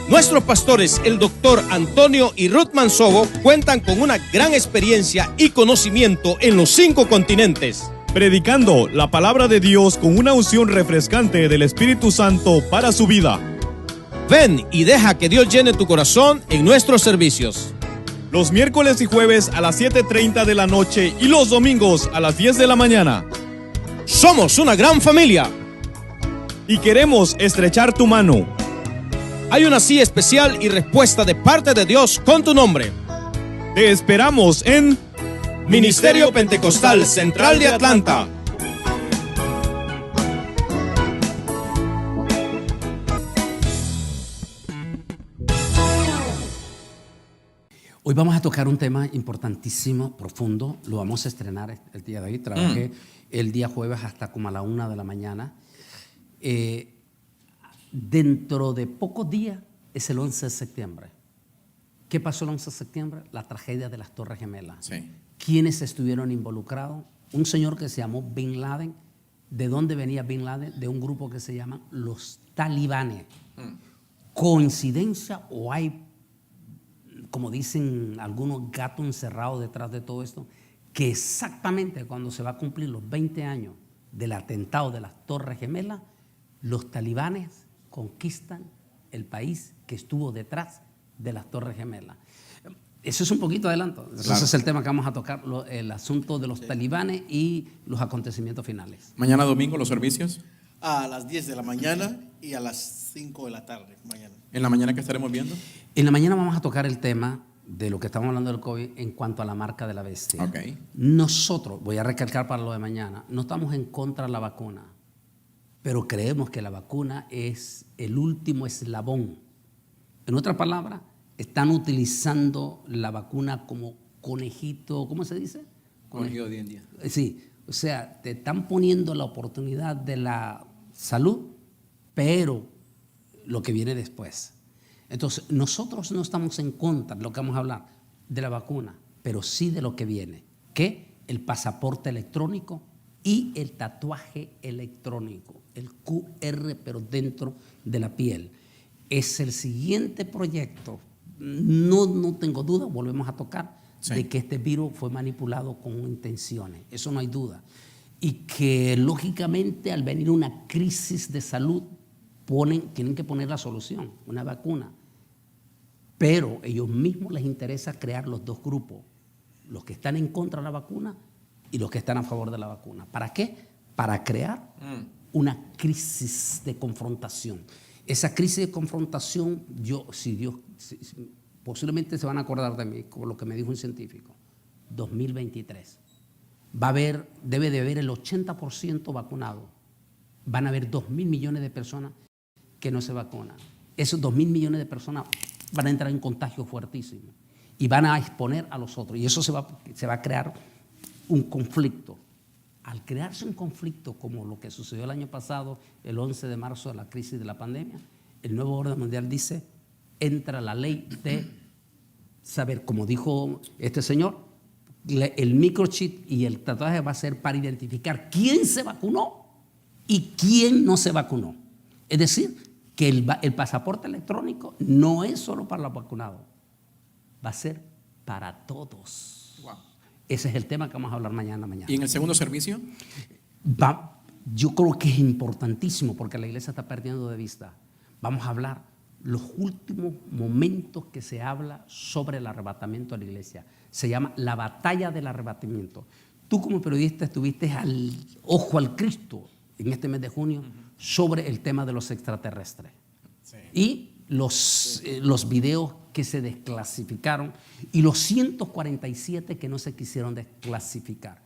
Nuestros pastores, el doctor Antonio y Ruth Mansogo, cuentan con una gran experiencia y conocimiento en los 5 continentes. Predicando la palabra de Dios con una unción refrescante del Espíritu Santo para su vida. Ven y deja que Dios llene tu corazón en nuestros servicios. Los miércoles y jueves a las 7:30 de la noche y los domingos a las 10 de la mañana. Somos una gran familia. Y queremos estrechar tu mano. Hay una sí especial y respuesta de parte de Dios con tu nombre. Te esperamos en Ministerio Pentecostal Central de Atlanta. Hoy vamos a tocar un tema importantísimo, profundo. Lo vamos a estrenar el día de hoy. Trabajé el día jueves hasta como a la 1 de la mañana. Dentro de pocos días es el 11 de septiembre. ¿Qué pasó el 11 de septiembre? La tragedia de las Torres Gemelas. Sí. ¿Quiénes estuvieron involucrados? Un señor que se llamó Bin Laden. ¿De dónde venía Bin Laden? De un grupo que se llaman los talibanes. ¿Coincidencia o hay, como dicen algunos, gatos encerrados detrás de todo esto? Que exactamente cuando se va a cumplir los 20 años del atentado de las Torres Gemelas, los talibanes conquistan el país que estuvo detrás de las Torres Gemelas. Eso es un poquito adelanto. Ese es el tema que vamos a tocar, el asunto de los talibanes y los acontecimientos finales. Mañana domingo los servicios. A las 10 de la mañana y a las 5 de la tarde mañana. En la mañana, ¿qué estaremos viendo? En la mañana vamos a tocar el tema de lo que estamos hablando del COVID en cuanto a la marca de la bestia. Ok. Nosotros, voy a recalcar para lo de mañana, no estamos en contra de la vacuna, pero creemos que la vacuna es el último eslabón. En otras palabras, están utilizando la vacuna como conejito, ¿cómo se dice? Conejillo de India. Sí, o sea, te están poniendo la oportunidad de la salud, pero lo que viene después. Entonces, nosotros no estamos en contra de lo que vamos a hablar, de la vacuna, pero sí de lo que viene, que el pasaporte electrónico y el tatuaje electrónico, el QR, pero dentro de la piel. Es el siguiente proyecto. No tengo duda, volvemos a tocar, de que este virus fue manipulado con intenciones. Eso no hay duda. Y que lógicamente al venir una crisis de salud, tienen que poner la solución, una vacuna. Pero a ellos mismos les interesa crear los dos grupos, los que están en contra de la vacuna y los que están a favor de la vacuna. ¿Para qué? Para crear una crisis de confrontación. Esa crisis de confrontación, posiblemente se van a acordar de mí, como lo que me dijo un científico, 2023. Debe de haber el 80% vacunado. Van a haber 2.000 millones de personas que no se vacunan. Esos 2.000 millones de personas van a entrar en contagio fuertísimo y van a exponer a los otros. Y eso se va a crear un conflicto. Al crearse un conflicto como lo que sucedió el año pasado, el 11 de marzo de la crisis de la pandemia, el nuevo orden mundial dice, entra la ley de saber, como dijo este señor, el microchip y el tatuaje va a ser para identificar quién se vacunó y quién no se vacunó. Es decir, que el pasaporte electrónico no es solo para los vacunados, va a ser para todos. Wow. Ese es el tema que vamos a hablar mañana. ¿Y en el segundo servicio? Yo creo que es importantísimo porque la iglesia está perdiendo de vista. Vamos a hablar los últimos momentos que se habla sobre el arrebatamiento de la iglesia. Se llama la batalla del arrebatamiento. Tú como periodista estuviste al ojo al Cristo en este mes de junio sobre el tema de los extraterrestres. Sí. Y los videos que se desclasificaron y los 147 que no se quisieron desclasificar.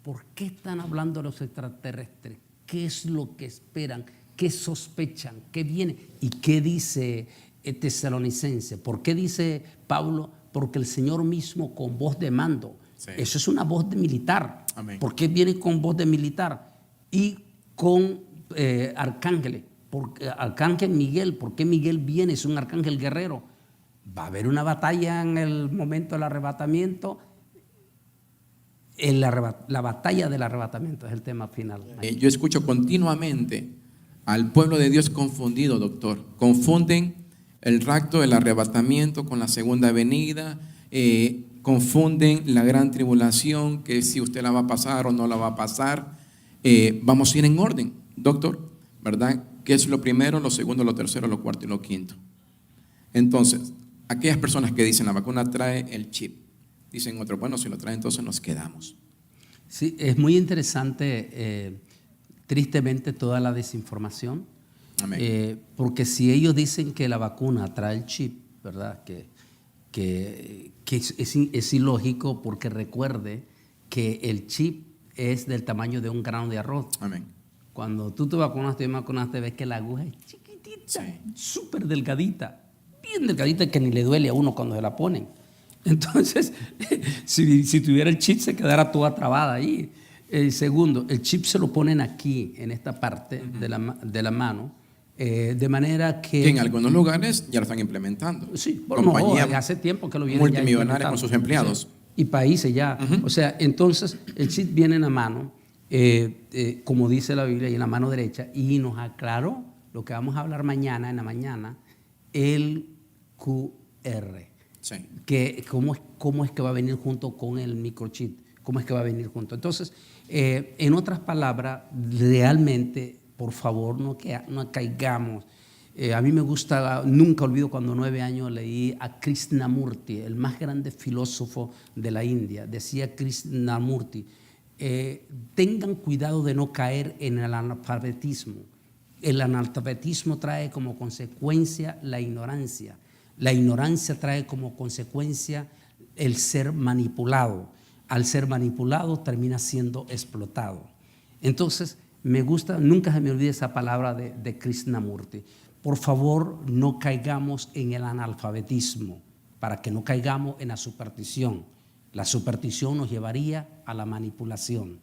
¿Por qué están hablando de los extraterrestres? ¿Qué es lo que esperan? ¿Qué sospechan? ¿Qué viene? ¿Y qué dice Tesalonicense? ¿Por qué dice Pablo? Porque el Señor mismo con voz de mando. Sí. Eso es una voz de militar. Amén. ¿Por qué viene con voz de militar? Y con arcángeles. Arcángel Miguel, ¿por qué Miguel viene? Es un arcángel guerrero. Va a haber una batalla en el momento del arrebatamiento. La batalla del arrebatamiento es el tema final. Yo escucho continuamente al pueblo de Dios confundido, doctor. Confunden el rapto, el arrebatamiento con la segunda venida. Confunden la gran tribulación, que si usted la va a pasar o no la va a pasar. Vamos a ir en orden, doctor, ¿verdad? ¿Qué es lo primero, lo segundo, lo tercero, lo cuarto y lo quinto? Entonces, aquellas personas que dicen la vacuna trae el chip, dicen otros, bueno, si lo trae entonces nos quedamos. Sí, es muy interesante, tristemente, toda la desinformación Amén. Porque si ellos dicen que la vacuna trae el chip, ¿verdad? Que es ilógico, porque recuerde que el chip es del tamaño de un grano de arroz. Amén. Cuando tú te vacunaste y me vacunaste, ves que la aguja es chiquitita, Sí. súper delgadita, bien delgadita, que ni le duele a uno cuando se la ponen. Entonces, si tuviera el chip, se quedara toda trabada ahí. El segundo, el chip se lo ponen aquí, en esta parte de la mano, de manera que... Que en algunos lugares ya lo están implementando. Sí, bueno, no, Compañías hace tiempo que lo vienen ya multimillonarias con implementando. sus empleados. Sí, y países ya. O sea, entonces el chip viene en la mano, como dice la Biblia, y en la mano derecha, y nos aclaró lo que vamos a hablar mañana, en la mañana, el QR. Sí. Que cómo es que va a venir junto con el microchip, cómo es que va a venir junto. Entonces, en otras palabras, realmente, por favor, no caigamos. A mí me gusta, nunca olvido cuando 9 años leí a Krishnamurti, el más grande filósofo de la India. Decía Krishnamurti, tengan cuidado de no caer en el analfabetismo. El analfabetismo trae como consecuencia la ignorancia. La ignorancia trae como consecuencia el ser manipulado. Al ser manipulado termina siendo explotado. Entonces, me gusta, nunca se me olvide esa palabra de Krishnamurti. Por favor, no caigamos en el analfabetismo, para que no caigamos en la superstición. La superstición nos llevaría a la manipulación.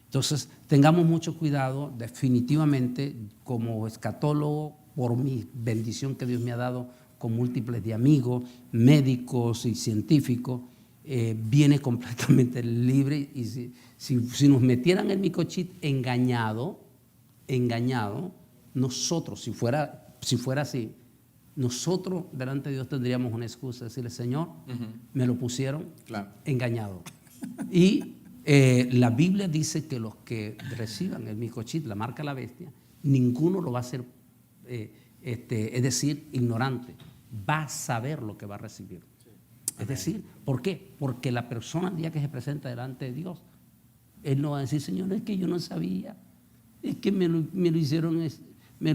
Entonces, tengamos mucho cuidado, definitivamente, como escatólogo, por mi bendición que Dios me ha dado con múltiples de amigos, médicos y científicos, viene completamente libre. Y si nos metieran el microchip engañado, nosotros, si fuera así, nosotros delante de Dios tendríamos una excusa, decirle, Señor, me lo pusieron engañado. Y la Biblia dice que los que reciban el microchip, la marca de la bestia, ninguno lo va a hacer, es decir, ignorante. Va a saber lo que va a recibir. Es decir, ¿por qué? Porque la persona el día que se presenta delante de Dios, él no va a decir, Señor, es que yo no sabía, es que me lo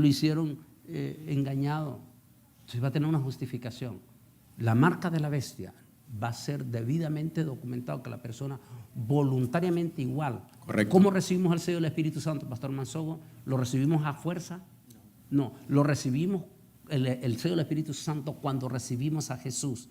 hicieron engañado. Entonces va a tener una justificación. La marca de la bestia va a ser debidamente documentado, que la persona voluntariamente igual. Correcto. ¿Cómo recibimos el sello del Espíritu Santo, Pastor Mansogo? ¿Lo recibimos a fuerza? No, lo recibimos, el sello del Espíritu Santo, cuando recibimos a Jesús.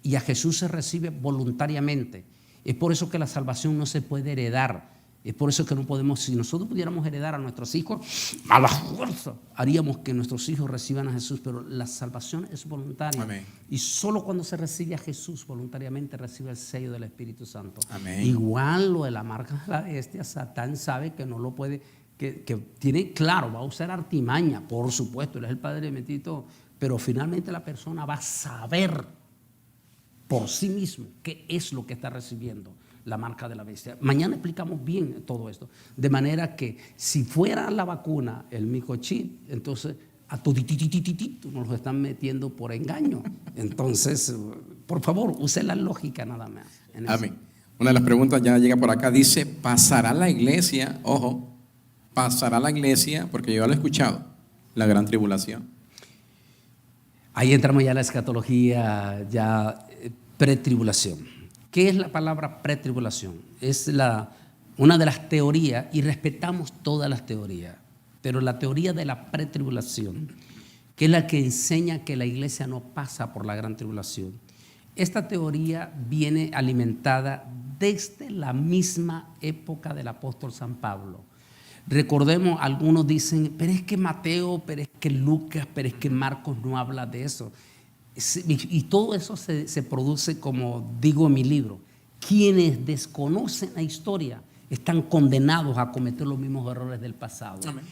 Y a Jesús se recibe voluntariamente. Es por eso que la salvación no se puede heredar. Es por eso que no podemos, si nosotros pudiéramos heredar a nuestros hijos, a la fuerza haríamos que nuestros hijos reciban a Jesús, pero la salvación es voluntaria. Amén. Y solo cuando se recibe a Jesús voluntariamente recibe el sello del Espíritu Santo. Amén. Igual lo de la marca de la bestia, Satán sabe que no lo puede, que tiene, claro, va a usar artimaña, por supuesto, él es el padre de Metito, pero finalmente la persona va a saber por sí mismo qué es lo que está recibiendo la marca de la bestia. Mañana explicamos bien todo esto. De manera que si fuera la vacuna, el microchip, entonces a todititititito nos lo están metiendo por engaño. Entonces, por favor, use la lógica nada más. Amén. Una de las preguntas ya llega por acá, dice, ¿pasará la iglesia? Ojo, ¿pasará la iglesia? Porque yo ya lo he escuchado, la gran tribulación. Ahí entramos ya en la escatología, ya pretribulación. ¿Qué es la palabra pretribulación? Es una de las teorías, y respetamos todas las teorías, pero la teoría de la pretribulación, que es la que enseña que la iglesia no pasa por la gran tribulación. Esta teoría viene alimentada desde la misma época del apóstol San Pablo. Recordemos, algunos dicen, pero es que Mateo, pero es que Lucas, pero es que Marcos no habla de eso. Y todo eso se produce, como digo en mi libro, quienes desconocen la historia están condenados a cometer los mismos errores del pasado. Amén.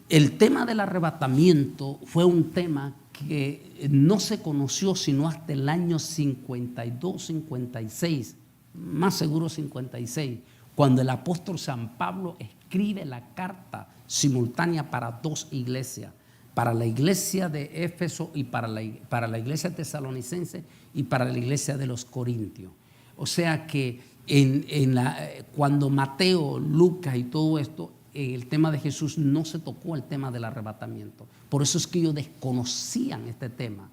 El tema del arrebatamiento fue un tema que no se conoció sino hasta el año 52, 56, más seguro 56, cuando el apóstol San Pablo escribe la carta simultánea para 2 iglesias, para la iglesia de Éfeso y para la iglesia tesalonicense y para la iglesia de los Corintios. O sea que cuando Mateo, Lucas y todo esto en el tema de Jesús no se tocó el tema del arrebatamiento. Por eso es que ellos desconocían este tema.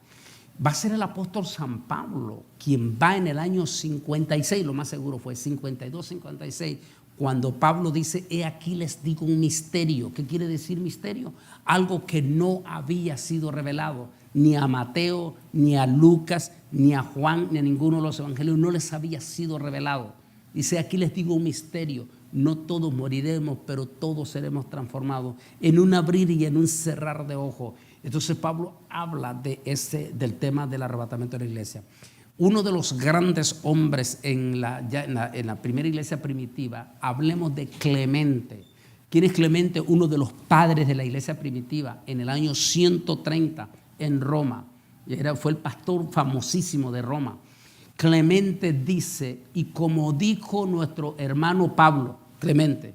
Va a ser el apóstol San Pablo quien va en el año 56, lo más seguro fue 52, 56, cuando Pablo dice: he aquí les digo un misterio. ¿Qué quiere decir misterio? Algo que no había sido revelado ni a Mateo, ni a Lucas, ni a Juan, ni a ninguno de los evangelios, no les había sido revelado. Dice: aquí les digo un misterio, no todos moriremos, pero todos seremos transformados en un abrir y en un cerrar de ojos. Entonces Pablo habla del tema del arrebatamiento de la iglesia. Uno de los grandes hombres en la primera iglesia primitiva, hablemos de Clemente. ¿Quién es Clemente? Uno de los padres de la iglesia primitiva en el año 130 en Roma. Fue el pastor famosísimo de Roma. Clemente dice, y como dijo nuestro hermano Pablo, Clemente,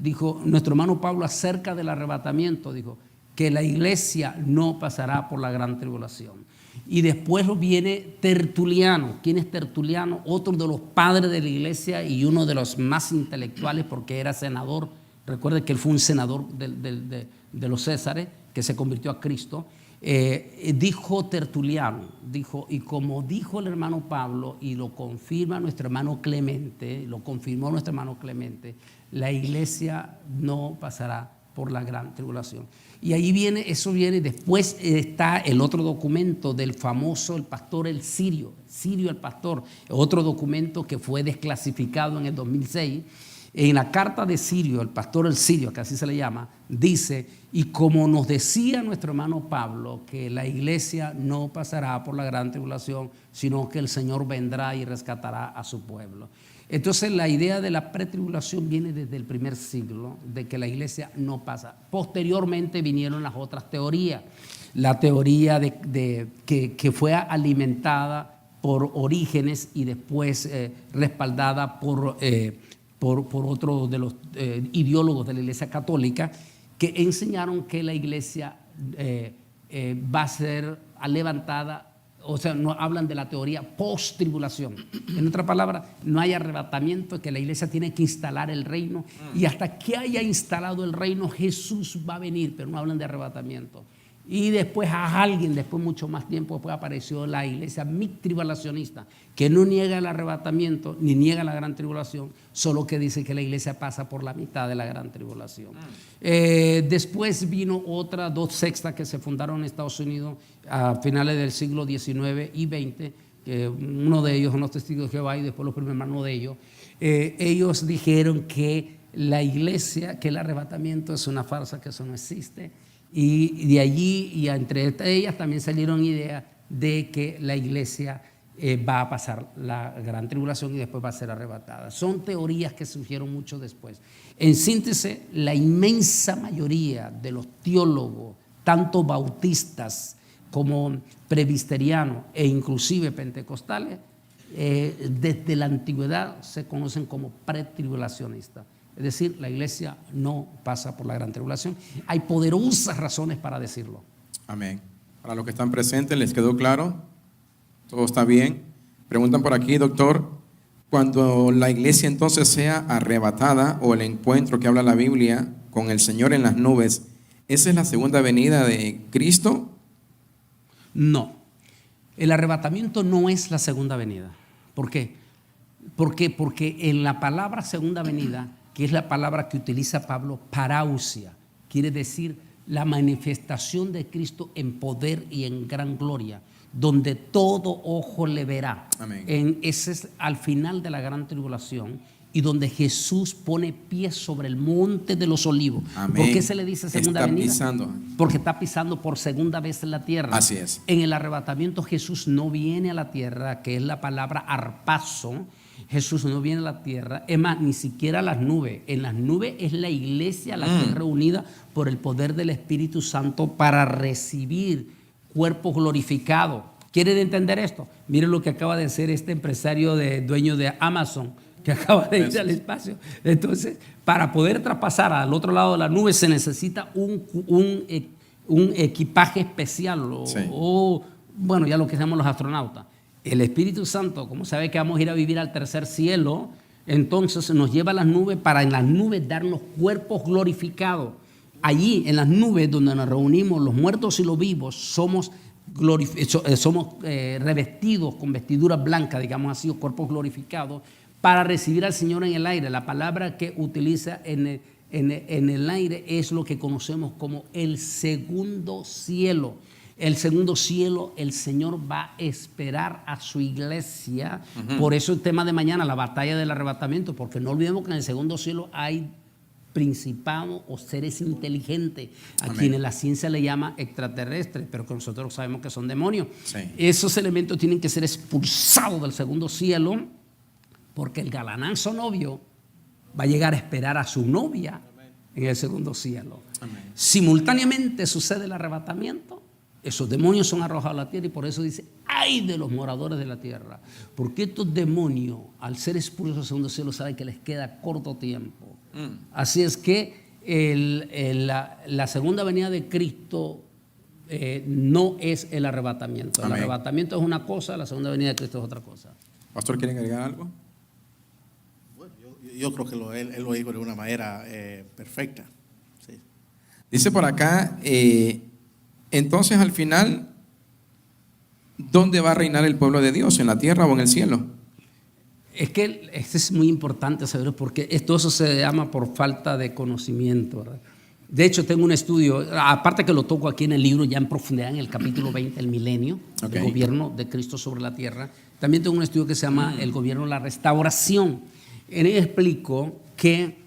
dijo nuestro hermano Pablo acerca del arrebatamiento, dijo que la iglesia no pasará por la gran tribulación. Y después viene Tertuliano. ¿Quién es Tertuliano? Otro de los padres de la iglesia y uno de los más intelectuales porque era senador. Recuerde que él fue un senador de los Césares que se convirtió a Cristo. Dijo Tertuliano, dijo, y como dijo el hermano Pablo y lo confirma nuestro hermano Clemente, la iglesia no pasará por la gran tribulación. Y ahí viene, después está el otro documento del famoso, el pastor el Sirio el pastor, otro documento que fue desclasificado en el 2006. En la carta de Sirio, el pastor el Sirio, que así se le llama, dice: y como nos decía nuestro hermano Pablo, que la iglesia no pasará por la gran tribulación, sino que el Señor vendrá y rescatará a su pueblo. Entonces la idea de la pretribulación viene desde el primer siglo, de que la iglesia no pasa. Posteriormente vinieron las otras teorías. La teoría que fue alimentada por Orígenes y después respaldada por otro de los ideólogos de la iglesia católica, que enseñaron que la iglesia va a ser levantada. O sea, no hablan de la teoría post-tribulación. En otra palabra, no hay arrebatamiento, que la iglesia tiene que instalar el reino. Y hasta que haya instalado el reino, Jesús va a venir, pero no hablan de arrebatamiento. Y después después mucho más tiempo después apareció la iglesia mid-tribulacionista, que no niega el arrebatamiento ni niega la gran tribulación, solo que dice que la iglesia pasa por la mitad de la gran tribulación. Después vino dos sectas que se fundaron en Estados Unidos a finales del siglo XIX y XX, que uno de ellos son los Testigos de Jehová y después los primeros hermanos de ellos. Ellos dijeron que la iglesia, que el arrebatamiento es una farsa, que eso no existe. Y de allí, y entre ellas también salieron ideas de que la iglesia va a pasar la gran tribulación y después va a ser arrebatada. Son teorías que surgieron mucho después. En síntesis, la inmensa mayoría de los teólogos, tanto bautistas como presbiterianos e inclusive pentecostales, desde la antigüedad se conocen como pretribulacionistas. Es decir, la iglesia no pasa por la gran tribulación. Hay poderosas razones para decirlo. Amén. Para los que están presentes, ¿les quedó claro? ¿Todo está bien? Preguntan por aquí, doctor, cuando la iglesia entonces sea arrebatada, o el encuentro que habla la Biblia con el Señor en las nubes, ¿esa es la segunda venida de Cristo? No. El arrebatamiento no es la segunda venida. ¿Por qué? Porque en la palabra segunda venida, que es la palabra que utiliza Pablo, parousia, quiere decir la manifestación de Cristo en poder y en gran gloria, donde todo ojo le verá. Amén. Ese es al final de la gran tribulación, y donde Jesús pone pies sobre el monte de los olivos. Amén. ¿Por qué se le dice segunda venida? Pisando. Porque está pisando por segunda vez en la tierra. Así es. En el arrebatamiento Jesús no viene a la tierra, que es la palabra arpazo. Jesús no viene a la tierra, es más, ni siquiera a las nubes. En las nubes es la iglesia la que es reunida por el poder del Espíritu Santo para recibir cuerpos glorificados. ¿Quieren entender esto? Miren lo que acaba de hacer este empresario dueño de Amazon, que acaba de ir al espacio. Entonces, para poder traspasar al otro lado de la nube se necesita un equipaje especial o ya lo que llamamos los astronautas. El Espíritu Santo, como sabe que vamos a ir a vivir al tercer cielo, entonces nos lleva a las nubes para en las nubes darnos cuerpos glorificados. Allí en las nubes donde nos reunimos los muertos y los vivos somos revestidos con vestiduras blancas, digamos así, o cuerpos glorificados, para recibir al Señor en el aire. La palabra que utiliza en el aire es lo que conocemos como el segundo cielo. El segundo cielo, el Señor va a esperar a su iglesia. Por eso el tema de mañana, la batalla del arrebatamiento, porque no olvidemos que en el segundo cielo hay principados o seres inteligentes, a quienes la ciencia le llama extraterrestres, pero que nosotros sabemos que son demonios. Sí. Esos elementos tienen que ser expulsados del segundo cielo, porque el galanazo novio va a llegar a esperar a su novia en el segundo cielo. Amén. Simultáneamente sucede el arrebatamiento, esos demonios son arrojados a la tierra, y por eso dice, ¡ay de los moradores de la tierra! Porque estos demonios, al ser expulsados del segundo cielo, saben que les queda corto tiempo. Así es que la segunda venida de Cristo no es el arrebatamiento. Amén. El arrebatamiento es una cosa, la segunda venida de Cristo es otra cosa. Pastor, ¿quieren agregar algo? Bueno, yo creo que él lo dijo de una manera perfecta. Sí. Dice por acá, entonces al final, ¿dónde va a reinar el pueblo de Dios? ¿En la tierra o en el cielo? Es que esto es muy importante saber, porque todo eso se llama por falta de conocimiento, ¿verdad? De hecho, tengo un estudio, aparte que lo toco aquí en el libro, ya en profundidad, en el capítulo 20, el milenio, el gobierno de Cristo sobre la tierra. También tengo un estudio que se llama el gobierno de la restauración. En él explico que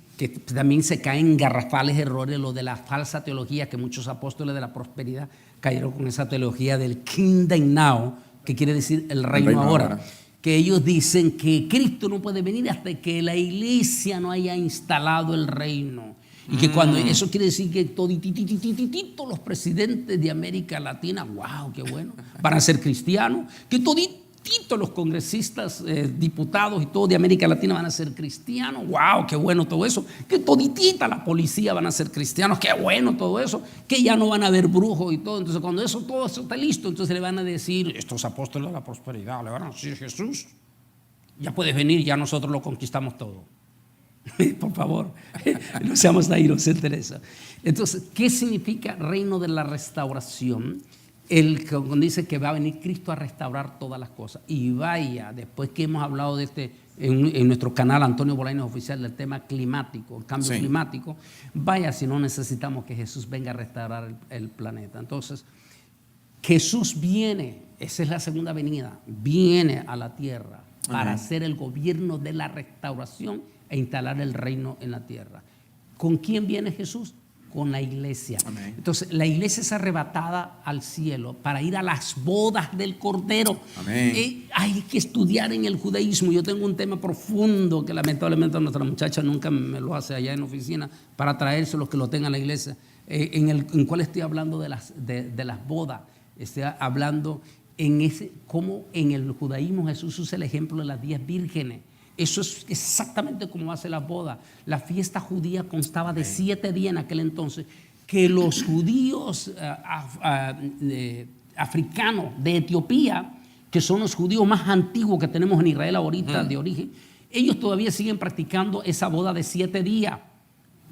también se caen en garrafales errores lo de la falsa teología, que muchos apóstoles de la prosperidad cayeron con esa teología del kingdom now, que quiere decir el reino ahora. Que ellos dicen que Cristo no puede venir hasta que la iglesia no haya instalado el reino. Y que cuando eso quiere decir que todititititito los presidentes de América Latina, wow, qué bueno, van a ser cristianos. Que toditito los congresistas, diputados y todo de América Latina van a ser cristianos, wow, qué bueno todo eso. Que toditita la policía van a ser cristianos, qué bueno todo eso. Que ya no van a haber brujos y todo. Entonces cuando todo eso está listo, entonces le van a decir, estos apóstoles de la prosperidad, le van a decir, Jesús, ya puedes venir, ya nosotros lo conquistamos todo. Por favor, no seamos nairocénteres. Entonces, ¿qué significa reino de la restauración? Cuando dice que va a venir Cristo a restaurar todas las cosas. Y vaya, después que hemos hablado de en nuestro canal Antonio Bolaños Oficial del tema climático, el cambio climático, vaya si no necesitamos que Jesús venga a restaurar el planeta. Entonces, Jesús viene, esa es la segunda venida, viene a la tierra para hacer el gobierno de la restauración e instalar el reino en la tierra. ¿Con quién viene Jesús? Con la iglesia. Amén. Entonces, la iglesia es arrebatada al cielo para ir a las bodas del Cordero. Amén. Hay que estudiar en el judaísmo. Yo tengo un tema profundo que lamentablemente nuestra muchacha nunca me lo hace allá en la oficina para traerse los que lo tengan a la iglesia. En cuál estoy hablando de las bodas. Estoy hablando cómo en el judaísmo Jesús usa el ejemplo de las 10 vírgenes. Eso es exactamente como hace la boda. La fiesta judía constaba de 7 días en aquel entonces, que los judíos africanos de Etiopía, que son los judíos más antiguos que tenemos en Israel ahorita de origen, ellos todavía siguen practicando esa boda de 7 días.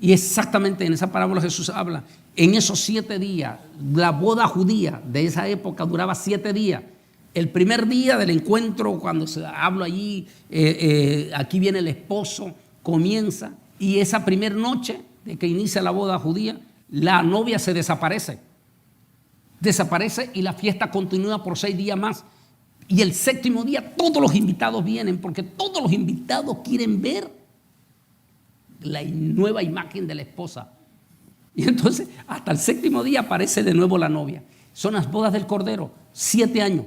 Y exactamente en esa parábola Jesús habla, en esos 7 días, la boda judía de esa época duraba 7 días. El primer día del encuentro, cuando se habla allí, aquí viene el esposo, comienza, y esa primera noche de que inicia la boda judía, la novia se desaparece. Desaparece y la fiesta continúa por 6 días más. Y el 7º día todos los invitados vienen, porque todos los invitados quieren ver la nueva imagen de la esposa. Y entonces hasta el 7º día aparece de nuevo la novia. Son las bodas del Cordero, 7 años.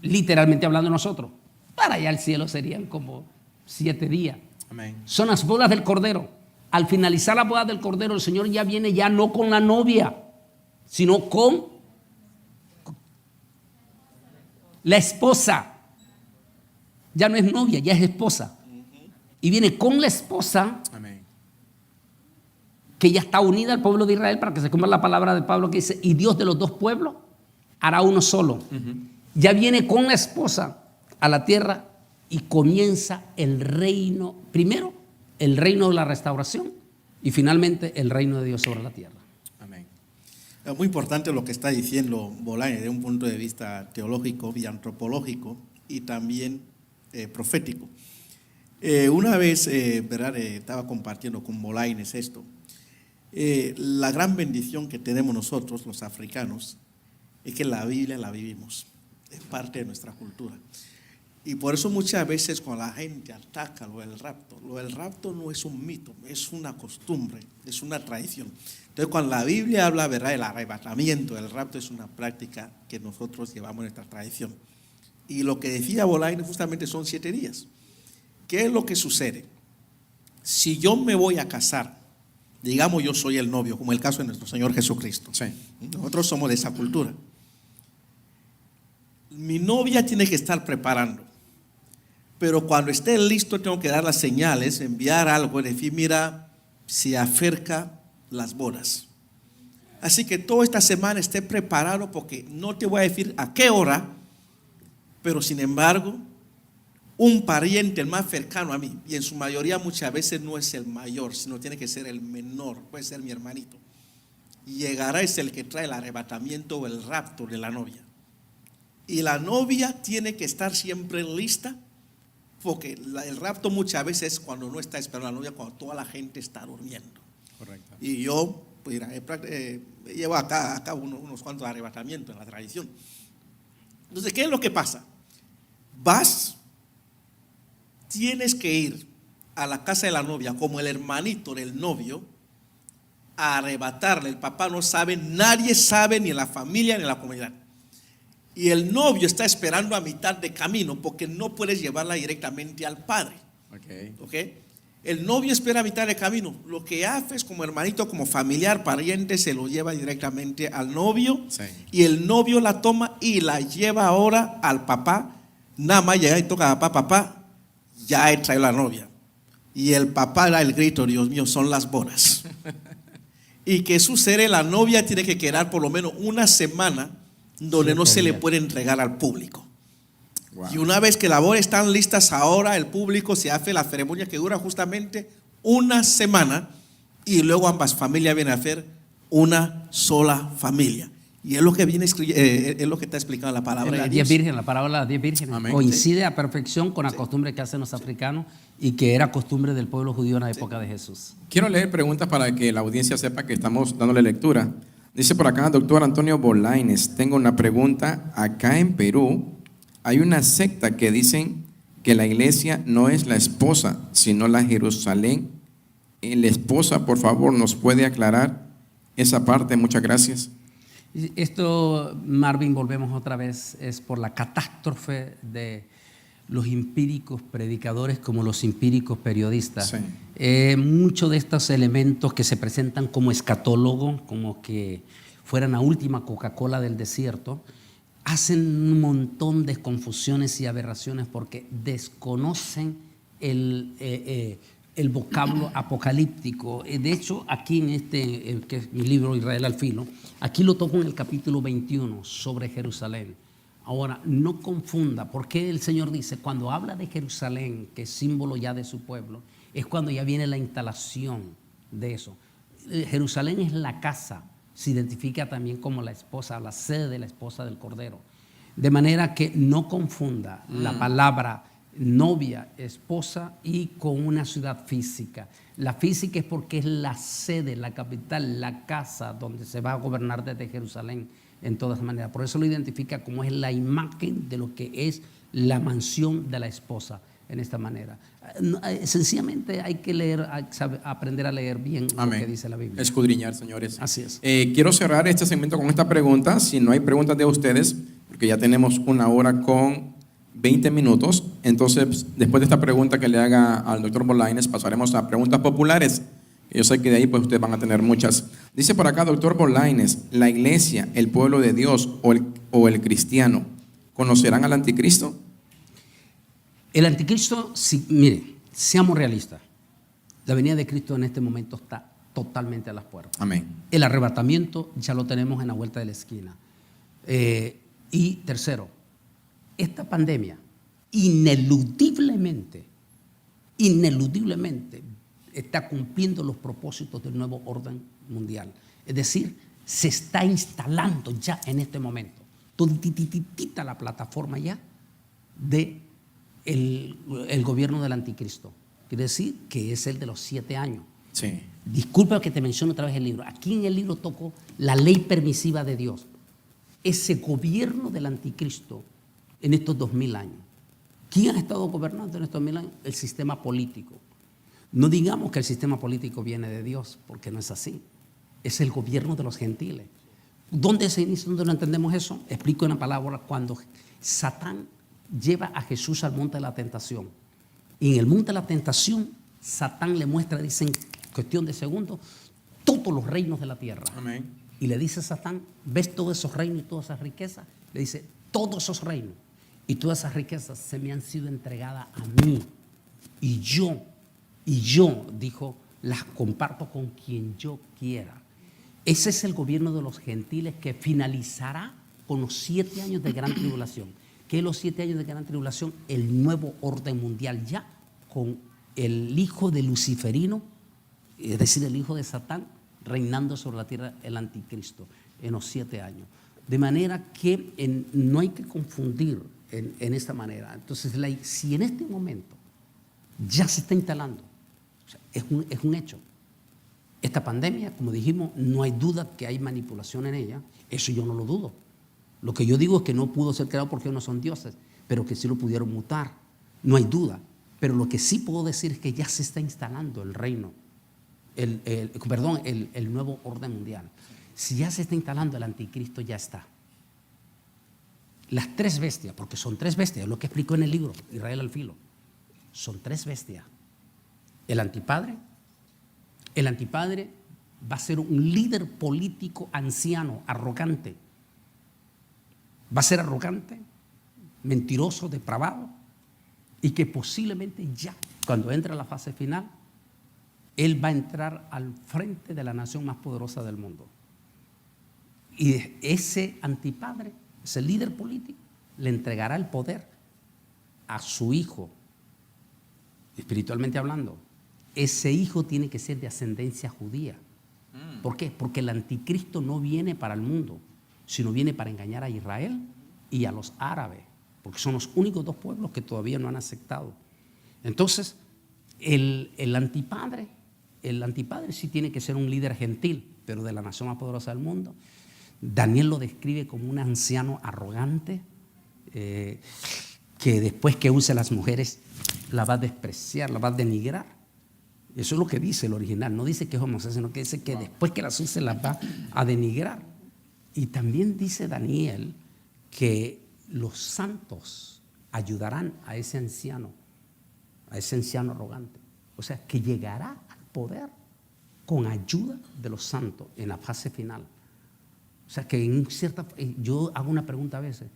Literalmente hablando nosotros, para allá al cielo serían como 7 días. Amén. Son las bodas del Cordero. Al finalizar las bodas del Cordero, el Señor ya viene ya no con la novia, sino con la esposa. Ya no es novia, ya es esposa. Y viene con la esposa. Amén. Que ya está unida al pueblo de Israel, para que se cumpla la palabra de Pablo que dice, y Dios de los 2 pueblos hará uno solo. Ya viene con la esposa a la tierra y comienza el reino, primero el reino de la restauración y finalmente el reino de Dios sobre la tierra. Amén. Es muy importante lo que está diciendo Bolaños desde un punto de vista teológico y antropológico y también profético. Una vez, ¿verdad? Estaba compartiendo con Bolaños esto. La gran bendición que tenemos nosotros, los africanos, es que la Biblia la vivimos. Es parte de nuestra cultura. Y por eso muchas veces cuando la gente ataca lo del rapto no es un mito, es una costumbre, es una tradición. Entonces cuando la Biblia habla, ¿verdad?, del arrebatamiento, del rapto, es una práctica que nosotros llevamos en nuestra tradición. Y lo que decía Bolaños justamente son 7 días. ¿Qué es lo que sucede? Si yo me voy a casar, digamos yo soy el novio, como el caso de nuestro Señor Jesucristo. Sí. Nosotros somos de esa cultura. Mi novia tiene que estar preparando. Pero cuando esté listo tengo que dar las señales, enviar algo, decir, mira, se acerca las bodas. Así que toda esta semana esté preparado porque no te voy a decir a qué hora, pero sin embargo, un pariente, el más cercano a mí, y en su mayoría muchas veces no es el mayor, sino tiene que ser el menor, puede ser mi hermanito. Llegará es el que trae el arrebatamiento o el rapto de la novia. Y la novia tiene que estar siempre lista, porque el rapto muchas veces es cuando no está esperando a la novia, cuando toda la gente está durmiendo. Correcto. Y yo, pues, llevo acá unos cuantos arrebatamientos en la tradición. Entonces, ¿qué es lo que pasa? Vas, tienes que ir a la casa de la novia como el hermanito del novio a arrebatarle. El papá no sabe, nadie sabe, ni en la familia ni en la comunidad. Y el novio está esperando a mitad de camino porque no puedes llevarla directamente al padre. ¿Okay? El novio espera a mitad de camino. Lo que haces como hermanito, como familiar, pariente, se lo lleva directamente al novio. Sí. Y el novio la toma y la lleva ahora al papá. Nada más llega y toca a papá, ya he traído la novia. Y el papá da el grito, Dios mío, son las bodas. ¿Y qué sucede? La novia tiene que quedar por lo menos una semana donde no se le puede entregar al público. Wow. Y una vez que las bodas están listas, ahora el público se hace la ceremonia que dura justamente una semana y luego ambas familias vienen a hacer una sola familia. Y es lo que viene es lo que está explicando la palabra de La Dios. 10 vírgenes, la parábola de las 10 vírgenes, Amén. coincide a perfección con la costumbre que hacen los africanos y que era costumbre del pueblo judío en la época de Jesús. Quiero leer preguntas para que la audiencia sepa que estamos dándole lectura. Dice por acá, doctor Antonio Bolaños, tengo una pregunta. Acá en Perú hay una secta que dicen que la iglesia no es la esposa, sino la Jerusalén. La esposa, por favor, ¿nos puede aclarar esa parte? Muchas gracias. Esto, Marvin, volvemos otra vez, es por la catástrofe de los empíricos predicadores como los empíricos periodistas. Sí. Muchos de estos elementos que se presentan como escatólogo, como que fueran la última Coca-Cola del desierto, hacen un montón de confusiones y aberraciones porque desconocen el vocablo apocalíptico. De hecho, aquí en que es mi libro Israel al filo, aquí lo toco en el capítulo 21 sobre Jerusalén. Ahora, no confunda, porque el Señor dice, cuando habla de Jerusalén, que es símbolo ya de su pueblo, es cuando ya viene la instalación de eso. Jerusalén es la casa, se identifica también como la esposa, la sede de la esposa del Cordero. De manera que no confunda la palabra novia, esposa y con una ciudad física. La física es porque es la sede, la capital, la casa donde se va a gobernar desde Jerusalén en todas maneras. Por eso lo identifica como es la imagen de lo que es la mansión de la esposa en esta manera. Sencillamente hay que leer, aprender a leer bien Amén. lo que dice la Biblia. Escudriñar, señores. Así es. Quiero cerrar este segmento con esta pregunta. Si no hay preguntas de ustedes, porque ya tenemos 1 hora con 20 minutos, entonces después de esta pregunta que le haga al doctor Bolaños, pasaremos a preguntas populares. Yo sé que de ahí pues ustedes van a tener muchas. Dice por acá, doctor Bolaños, ¿la iglesia, el pueblo de Dios o el cristiano conocerán al anticristo? El anticristo, mire, seamos realistas. La venida de Cristo en este momento está totalmente a las puertas. Amén. El arrebatamiento ya lo tenemos en la vuelta de la esquina. Y tercero, esta pandemia ineludiblemente está cumpliendo los propósitos del nuevo orden mundial. Es decir, se está instalando ya en este momento todititita la plataforma ya de el gobierno del anticristo. Quiere decir que es el de los 7 años. Sí. Disculpa que te mencione otra vez el libro. Aquí en el libro toco la ley permisiva de Dios. Ese gobierno del anticristo en estos 2000 años. ¿Quién ha estado gobernando en estos 2000 años? El sistema político. No digamos que el sistema político viene de Dios, porque no es así. Es el gobierno de los gentiles. ¿Dónde se inicia? ¿Dónde no entendemos eso? Explico en una palabra. Cuando Satán lleva a Jesús al monte de la tentación, y en el monte de la tentación Satán le muestra, dice en cuestión de segundos, todos los reinos de la tierra. Amén. Y le dice a Satán, ¿ves todos esos reinos y todas esas riquezas? Le dice, todos esos reinos y todas esas riquezas se me han sido entregadas a mí. Y yo, dijo, las comparto con quien yo quiera. Ese es el gobierno de los gentiles que finalizará con los 7 años de gran tribulación. ¿Qué es los 7 años de gran tribulación? El nuevo orden mundial ya con el hijo de Luciferino, es decir, el hijo de Satán, reinando sobre la tierra, el anticristo, en los 7 años. De manera que no hay que confundir en esta manera. Entonces, si en este momento ya se está instalando, o sea, es un hecho. Esta pandemia, como dijimos, no hay duda que hay manipulación en ella. Eso yo no lo dudo. Lo que yo digo es que no pudo ser creado porque no son dioses, pero que sí lo pudieron mutar. No hay duda. Pero lo que sí puedo decir es que ya se está instalando el reino, el nuevo orden mundial. Si ya se está instalando el anticristo, ya está. Las 3 bestias, porque son 3 bestias, lo que explicó en el libro Israel al filo, son 3 bestias. El antipadre va a ser un líder político anciano, arrogante. Va a ser arrogante, mentiroso, depravado, y que posiblemente ya, cuando entre a la fase final, él va a entrar al frente de la nación más poderosa del mundo. Y ese antipadre, ese líder político, le entregará el poder a su hijo, espiritualmente hablando. Ese hijo tiene que ser de ascendencia judía. ¿Por qué? Porque el anticristo no viene para el mundo, sino viene para engañar a Israel y a los árabes, porque son los únicos 2 pueblos que todavía no han aceptado. Entonces, el antipadre sí tiene que ser un líder gentil, pero de la nación más poderosa del mundo. Daniel lo describe como un anciano arrogante, que después que use a las mujeres la va a despreciar, la va a denigrar. Eso es lo que dice el original. No dice que es homosexual, sino que dice que después que las use las va a denigrar. Y también dice Daniel que los santos ayudarán a ese anciano arrogante. O sea, que llegará al poder con ayuda de los santos en la fase final. O sea, que yo hago una pregunta a veces.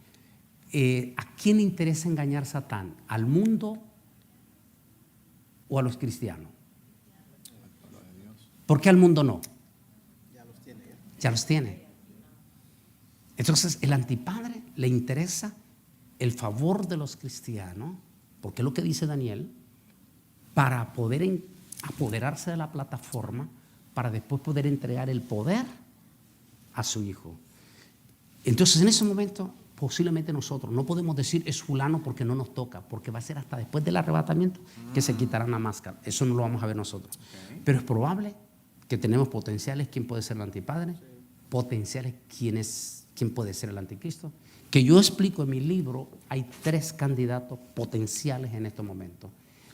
¿A quién le interesa engañar Satán? ¿Al mundo o a los cristianos? ¿Por qué al mundo no? Ya los tiene. Entonces, el antipadre le interesa el favor de los cristianos, porque es lo que dice Daniel, para poder apoderarse de la plataforma, para después poder entregar el poder a su hijo. Entonces, en ese momento, posiblemente nosotros no podemos decir es fulano porque no nos toca, porque va a ser hasta después del arrebatamiento que se quitarán la máscara. Eso no lo vamos a ver nosotros. Okay. Pero es probable que tenemos potenciales. ¿Quién puede ser el antipadre? Sí. Potenciales. ¿Quién puede ser el anticristo? Que yo explico en mi libro, hay 3 candidatos potenciales en este momento.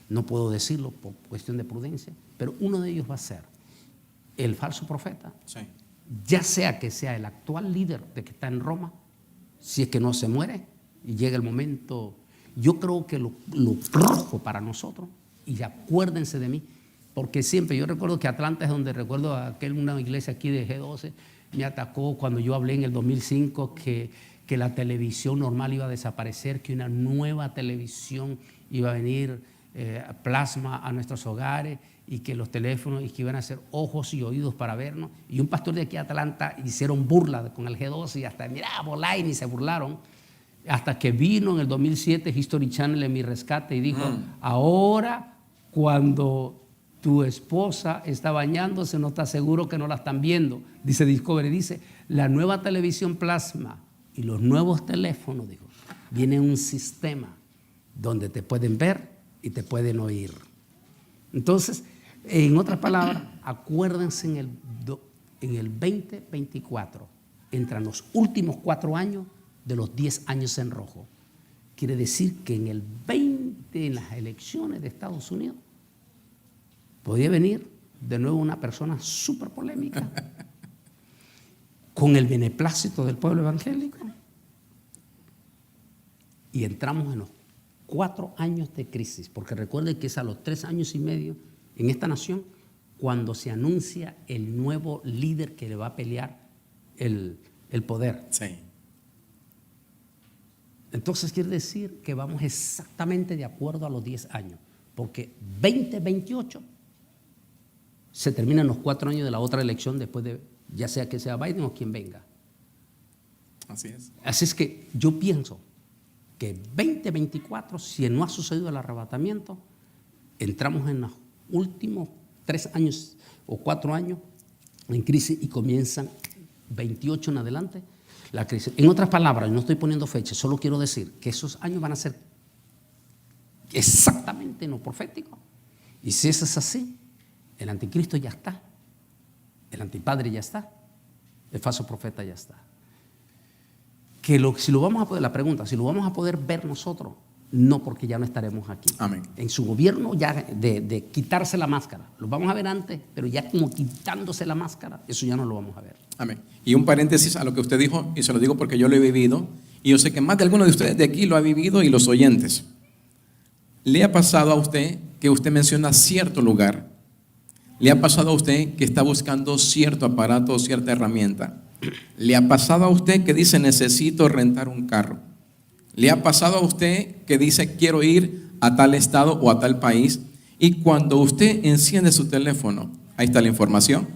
No puedo decirlo por cuestión de prudencia, pero uno de ellos va a ser el falso profeta. Sí. Ya sea que sea el actual líder de que está en Roma, si es que no se muere y llega el momento. Yo creo que lo rojo para nosotros, y acuérdense de mí, porque siempre, yo recuerdo que Atlanta es donde recuerdo una iglesia aquí de G12 me atacó cuando yo hablé en el 2005 que la televisión normal iba a desaparecer, que una nueva televisión iba a venir plasma a nuestros hogares, y que los teléfonos y que iban a ser ojos y oídos para vernos. Y un pastor de aquí de Atlanta hicieron burla con el G12 y hasta, mira, Bolaini, se burlaron. Hasta que vino en el 2007 History Channel en mi rescate y dijo, ahora cuando tu esposa está bañándose no está seguro que no la están viendo. Dice Discovery, dice, la nueva televisión plasma y los nuevos teléfonos, dijo, viene un sistema donde te pueden ver y te pueden oír. Entonces, en otras palabras, acuérdense en el 2024, entran los últimos 4 años de los 10 años en rojo. Quiere decir que en el 20, en las elecciones de Estados Unidos, podía venir de nuevo una persona súper polémica, con el beneplácito del pueblo evangélico, y entramos en los 4 años de crisis, porque recuerden que es a los 3 años y medio en esta nación cuando se anuncia el nuevo líder que le va a pelear el poder. Sí. Entonces quiere decir que vamos exactamente de acuerdo a los 10 años, porque 2028 se terminan los 4 años de la otra elección después de, ya sea que sea Biden o quien venga. Así es. Así es que yo pienso que 2024, si no ha sucedido el arrebatamiento, entramos en los últimos 3 años o 4 años en crisis y comienzan 28 en adelante la crisis. En otras palabras, no estoy poniendo fecha, solo quiero decir que esos años van a ser exactamente en lo profético. Y si eso es así, el anticristo ya está, el antipadre ya está, el falso profeta ya está. Que si lo vamos a poder, la pregunta, si lo vamos a poder ver nosotros, no, porque ya no estaremos aquí. Amén. En su gobierno ya de quitarse la máscara, lo vamos a ver antes, pero ya como quitándose la máscara, eso ya no lo vamos a ver. Amén. Y un paréntesis a lo que usted dijo, y se lo digo porque yo lo he vivido, y yo sé que más de alguno de ustedes de aquí lo ha vivido y los oyentes. ¿Le ha pasado a usted que usted menciona cierto lugar? ¿Le ha pasado a usted que está buscando cierto aparato o cierta herramienta? ¿Le ha pasado a usted que dice necesito rentar un carro? ¿Le ha pasado a usted que dice quiero ir a tal estado o a tal país? Y cuando usted enciende su teléfono, ahí está la información.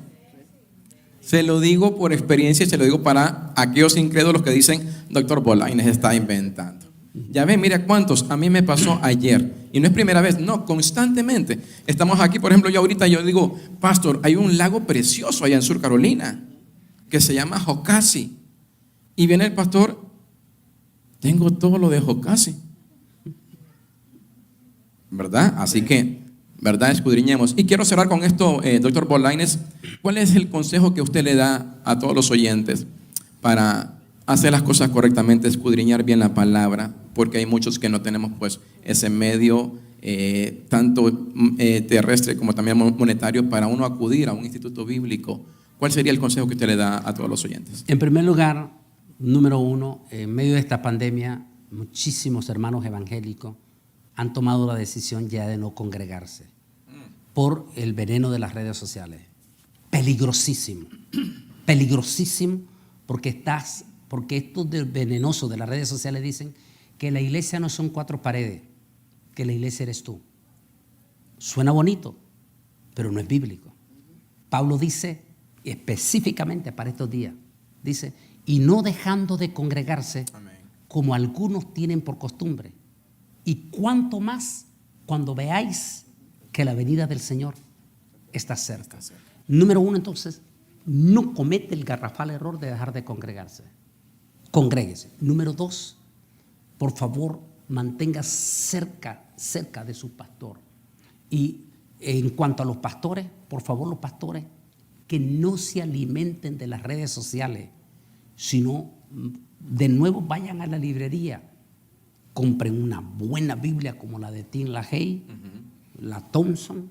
Se lo digo por experiencia y se lo digo para aquellos incrédulos que dicen, doctor Bolañes está inventando. Ya ven, mira cuántos, a mí me pasó ayer. Y no es primera vez, no, constantemente. Estamos aquí, por ejemplo, yo digo, pastor, hay un lago precioso allá en Sur Carolina que se llama Jocassee. Y viene el pastor, tengo todo lo de Jocassee. ¿Verdad? Así que, ¿verdad? Escudriñemos. Y quiero cerrar con esto, doctor Bolañes. ¿Cuál es el consejo que usted le da a todos los oyentes para hacer las cosas correctamente, escudriñar bien la palabra? Porque hay muchos que no tenemos pues ese medio tanto terrestre como también monetario para uno acudir a un instituto bíblico. ¿Cuál sería el consejo que usted le da a todos los oyentes? En primer lugar, número 1, en medio de esta pandemia, muchísimos hermanos evangélicos han tomado la decisión ya de no congregarse por el veneno de las redes sociales. Peligrosísimo, peligrosísimo, porque estos venenosos de las redes sociales dicen que la iglesia no son 4 paredes, que la iglesia eres tú. Suena bonito, pero no es bíblico. Pablo dice específicamente para estos días, dice, y no dejando de congregarse, amén, como algunos tienen por costumbre, y cuanto más cuando veáis que la venida del Señor está cerca. Número 1, entonces, no comete el garrafal error de dejar de congregarse. Congréguese. Número 2, por favor, mantenga cerca de su pastor. Y en cuanto a los pastores, por favor, los pastores que no se alimenten de las redes sociales, sino de nuevo vayan a la librería, compren una buena Biblia como la de Tim LaHaye, la Thompson,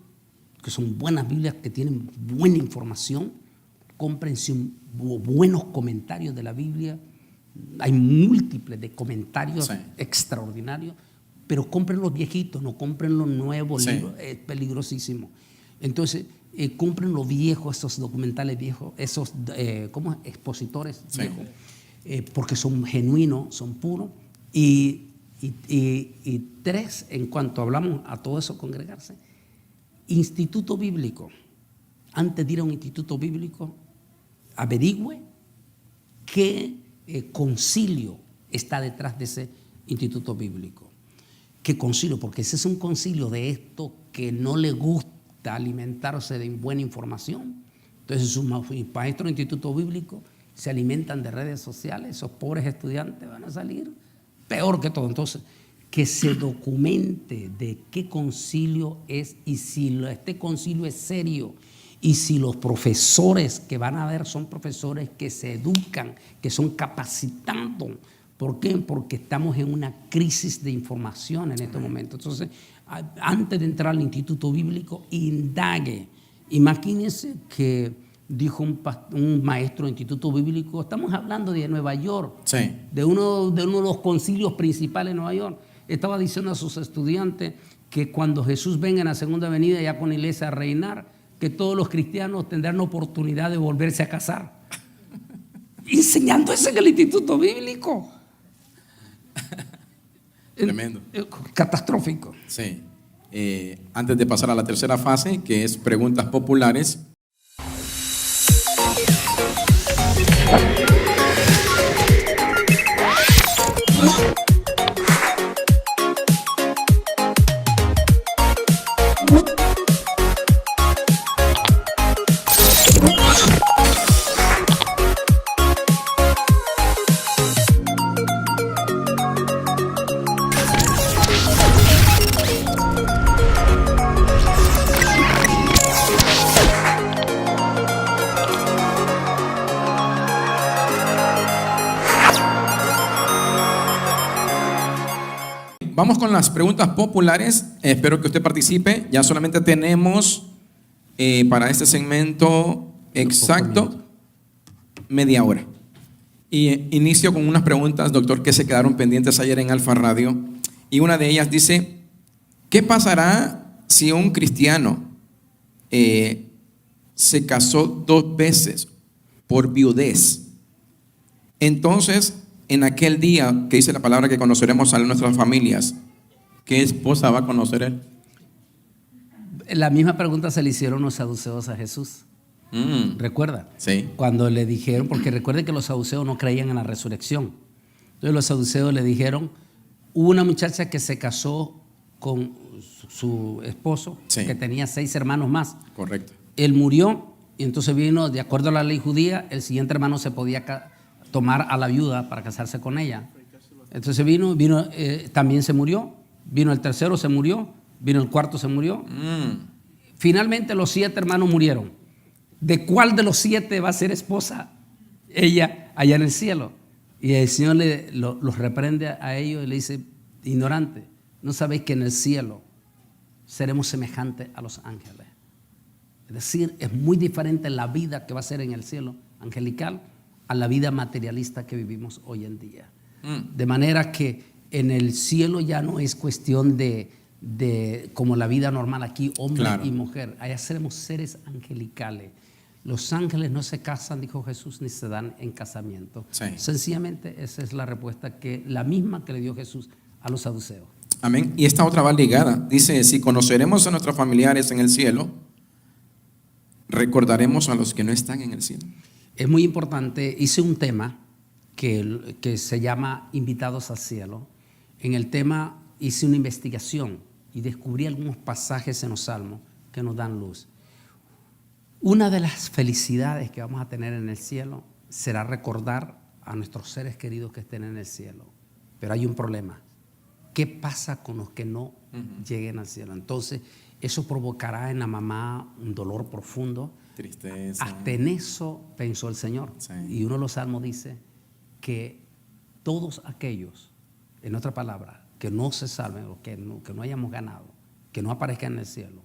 que son buenas Biblias que tienen buena información. Cómprense buenos comentarios de la Biblia. Hay múltiples de comentarios, sí, extraordinarios, pero compren los viejitos, no compren los nuevos, sí, libros, es peligrosísimo. Entonces, compren los viejos, esos documentales viejos, esos expositores, sí, viejos, porque son genuinos, son puros. Y 3, en cuanto hablamos a todo eso, congregarse, instituto bíblico. Antes de ir a un instituto bíblico, averigüe qué concilio está detrás de ese instituto bíblico. ¿Qué concilio? Porque ese es un concilio de esto que no le gusta alimentarse de buena información. Entonces sus maestros de instituto bíblico se alimentan de redes sociales, esos pobres estudiantes van a salir peor que todo. Entonces, que se documente de qué concilio es y si este concilio es serio y si los profesores que van a ver son profesores que se educan, que son capacitados. ¿Por qué? Porque estamos en una crisis de información en este momento. Entonces, antes de entrar al instituto bíblico, indague. Imagínense que dijo un maestro de instituto bíblico, estamos hablando de Nueva York, Sí. de uno de los concilios principales de Nueva York. Estaba diciendo a sus estudiantes que cuando Jesús venga en la segunda venida ya con la iglesia a reinar, que todos los cristianos tendrán oportunidad de volverse a casar. Enseñando eso en el instituto bíblico. Tremendo. Catastrófico. Sí. Antes de pasar a la tercera fase, que es preguntas populares. Vamos con las preguntas populares. Espero que usted participe. Ya solamente tenemos para este segmento exacto media hora. Y inicio con unas preguntas, doctor, que se quedaron pendientes ayer en Alfa Radio. Y una de ellas dice, ¿qué pasará si un cristiano se casó 2 veces por viudez? Entonces, en aquel día que dice la palabra que conoceremos a nuestras familias, ¿qué esposa va a conocer él? La misma pregunta se le hicieron los saduceos a Jesús. ¿Recuerda? Sí. Cuando le dijeron, porque recuerden que los saduceos no creían en la resurrección. Entonces los saduceos le dijeron, hubo una muchacha que se casó con su esposo, Sí. que tenía 6 hermanos más. Correcto. Él murió y entonces vino, de acuerdo a la ley judía, el siguiente hermano se podía tomar a la viuda para casarse con ella. Entonces vino también se murió, vino el tercero, se murió, vino el cuarto, se murió. Finalmente los 7 hermanos murieron. ¿De cuál de los 7 va a ser esposa ella allá en el cielo? Y el Señor los reprende a ellos y le dice, ignorante, ¿no sabéis que en el cielo seremos semejantes a los ángeles? Es decir, es muy diferente la vida que va a ser en el cielo angelical a la vida materialista que vivimos hoy en día. De manera que en el cielo ya no es cuestión de como la vida normal aquí, hombre Claro. y mujer. Allá seremos seres angelicales. Los ángeles no se casan, dijo Jesús, ni se dan en casamiento. Sí. Sencillamente esa es la respuesta la misma que le dio Jesús a los saduceos. Amén. Y esta otra va ligada. Dice, si conoceremos a nuestros familiares en el cielo, recordaremos a los que no están en el cielo. Es muy importante, hice un tema que se llama Invitados al Cielo. En el tema hice una investigación y descubrí algunos pasajes en los Salmos que nos dan luz. Una de las felicidades que vamos a tener en el cielo será recordar a nuestros seres queridos que estén en el cielo. Pero hay un problema. ¿Qué pasa con los que no lleguen al cielo? Entonces, eso provocará en la mamá un dolor profundo. Tristeza. Hasta en eso pensó el Señor. Sí. Y uno de los salmos dice que todos aquellos, en otra palabra, que no se salven o que no hayamos ganado, que no aparezcan en el cielo,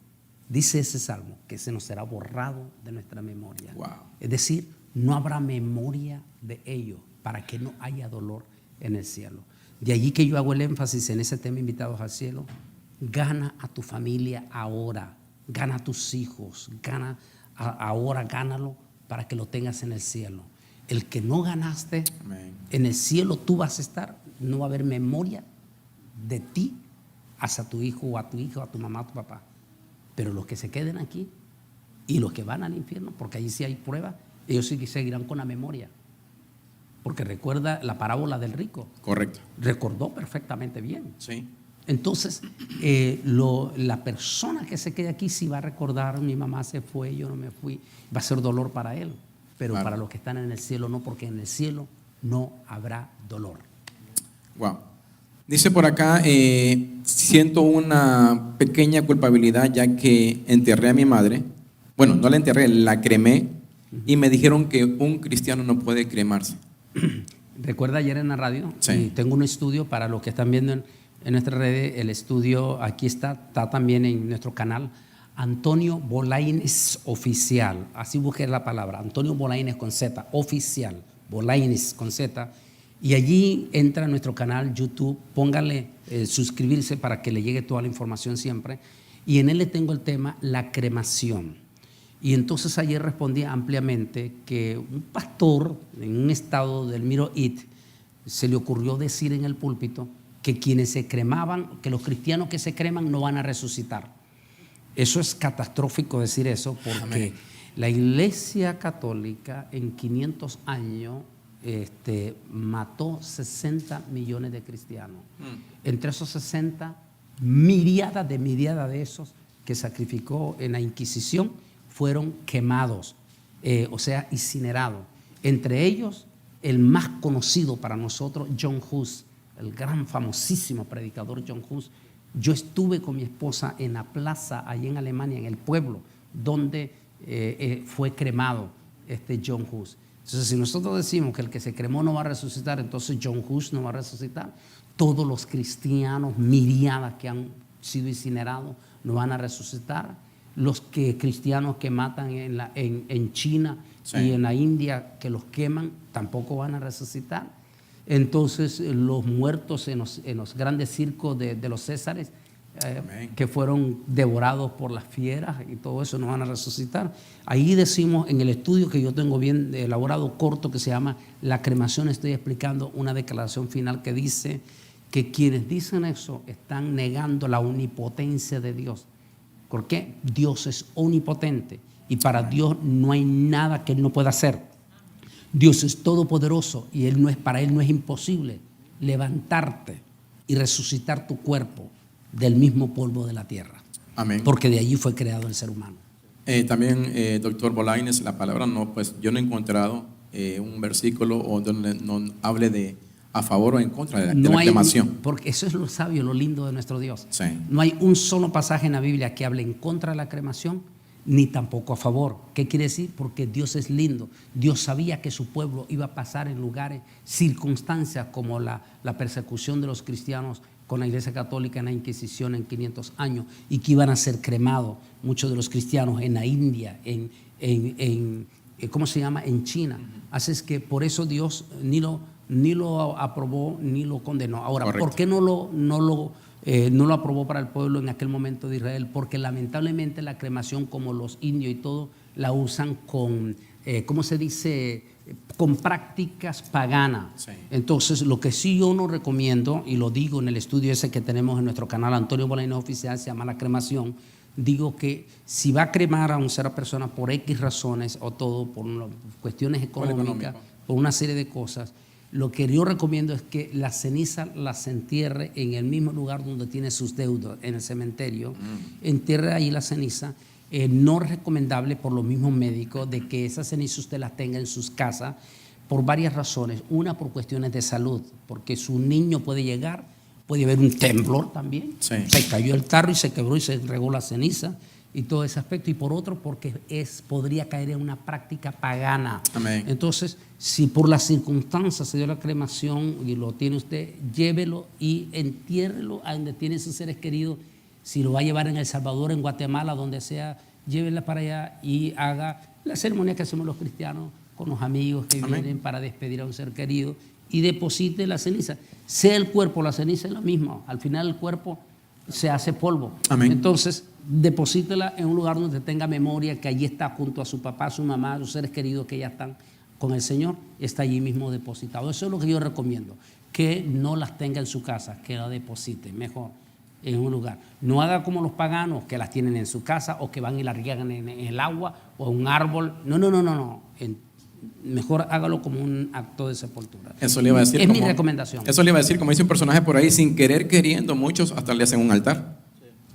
dice ese salmo que se nos será borrado de nuestra memoria. Wow. Es decir, no habrá memoria de ellos para que no haya dolor en el cielo. De allí que yo hago el énfasis en ese tema, Invitados al Cielo. Gana a tu familia ahora, gana a tus hijos, ahora gánalo para que lo tengas en el cielo. El que no ganaste, Amén. en el cielo tú vas a estar, no va a haber memoria de ti hacia tu hijo o a tu hija o a tu mamá o a tu papá. Pero los que se queden aquí y los que van al infierno, porque allí sí hay prueba, ellos sí que seguirán con la memoria. porque recuerda la parábola del rico. Correcto. Recordó perfectamente bien. Sí. Entonces, la persona que se quede aquí sí va a recordar, mi mamá se fue, yo no me fui, va a ser dolor para él, pero Claro. para los que están en el cielo no, porque en el cielo no habrá dolor. Wow. Dice por acá, siento una pequeña culpabilidad ya que enterré a mi madre. Bueno, no la enterré, la cremé y me dijeron que un cristiano no puede cremarse. Recuerda ayer en la radio, Sí. y tengo un estudio para los que están viendo en nuestras redes, el estudio aquí está también en nuestro canal, Antonio Bolaines Oficial, así busqué la palabra, Antonio Bolaines con Z, oficial, Bolaines con Z, y allí entra a nuestro canal YouTube, póngale suscribirse para que le llegue toda la información siempre, y en él le tengo el tema, la cremación. Y entonces ayer respondí ampliamente que un pastor en un estado del Middle East se le ocurrió decir en el púlpito que quienes se cremaban, que los cristianos que se creman no van a resucitar. Eso es catastrófico decir eso, porque Amén. la Iglesia Católica en 500 años mató 60 millones de cristianos. Entre esos 60, miriadas de esos que sacrificó en la Inquisición fueron quemados, o sea, incinerados. Entre ellos, el más conocido para nosotros, John Hus, el gran famosísimo predicador John Hus. Yo estuve con mi esposa en la plaza, allí en Alemania, en el pueblo, donde fue cremado John Hus. Entonces, si nosotros decimos que el que se cremó no va a resucitar, entonces John Hus no va a resucitar. Todos los cristianos, miriadas que han sido incinerados, no van a resucitar. Los cristianos que matan en China Sí. y en la India, que los queman, tampoco van a resucitar. Entonces, los muertos en los grandes circos de los Césares, que fueron devorados por las fieras y todo eso, no van a resucitar. Ahí decimos, en el estudio que yo tengo bien elaborado, corto, que se llama La cremación, estoy explicando una declaración final que dice que quienes dicen eso están negando la omnipotencia de Dios. Porque Dios es omnipotente y para Dios no hay nada que Él no pueda hacer. Dios es todopoderoso y para Él no es imposible levantarte y resucitar tu cuerpo del mismo polvo de la tierra. Amén. Porque de allí fue creado el ser humano. También, doctor Bolaines, la palabra no, pues yo no he encontrado un versículo o donde no hable de a favor o en contra de la cremación. Porque eso es lo sabio, lo lindo de nuestro Dios. Sí. No hay un solo pasaje en la Biblia que hable en contra de la cremación, ni tampoco a favor. ¿Qué quiere decir? Porque Dios es lindo. Dios sabía que su pueblo iba a pasar en lugares, circunstancias como la persecución de los cristianos con la Iglesia Católica en la Inquisición en 500 años y que iban a ser cremados muchos de los cristianos en la India, ¿cómo se llama? En China. Así es que por eso Dios ni lo aprobó ni lo condenó. Ahora, Correcto. ¿por qué no lo aprobó para el pueblo en aquel momento de Israel? Porque lamentablemente la cremación, como los indios y todo, la usan con, ¿cómo se dice?, con prácticas paganas. Sí. Entonces, lo que sí yo no recomiendo, y lo digo en el estudio ese que tenemos en nuestro canal Antonio Bolaines Oficial, se llama La Cremación, digo que si va a cremar a una sola persona por X razones o todo, por cuestiones económicas, por una serie de cosas, lo que yo recomiendo es que la ceniza las entierre en el mismo lugar donde tiene sus deudos, en el cementerio. Entierre ahí la ceniza. No es recomendable por los mismos médicos de que esa ceniza usted la tenga en sus casas por varias razones. Una, por cuestiones de salud, porque su niño puede llegar, puede haber un temblor también. Sí. Se cayó el carro y se quebró y se regó la ceniza y todo ese aspecto. Y por otro, porque podría caer en una práctica pagana. Amén. Entonces, si por las circunstancias se dio la cremación y lo tiene usted, llévelo y entiérrelo a donde tiene sus seres queridos. Si lo va a llevar en El Salvador, en Guatemala, donde sea, llévela para allá y haga la ceremonia que hacemos los cristianos con los amigos que Amén. vienen para despedir a un ser querido y deposite la ceniza. Sea el cuerpo, la ceniza es la misma. Al final el cuerpo se hace polvo. Amén. Entonces, deposítela en un lugar donde tenga memoria que allí está junto a su papá, su mamá, sus seres queridos que ya están con el Señor, está allí mismo depositado. Eso es lo que yo recomiendo, que no las tenga en su casa, que la deposite mejor en un lugar. No haga como los paganos que las tienen en su casa o que van y las riegan en el agua o en un árbol. No. mejor hágalo como un acto de sepultura. Eso le iba a decir. Es mi recomendación. Eso le iba a decir, como dice un personaje por ahí, sin querer queriendo, muchos hasta le hacen un altar.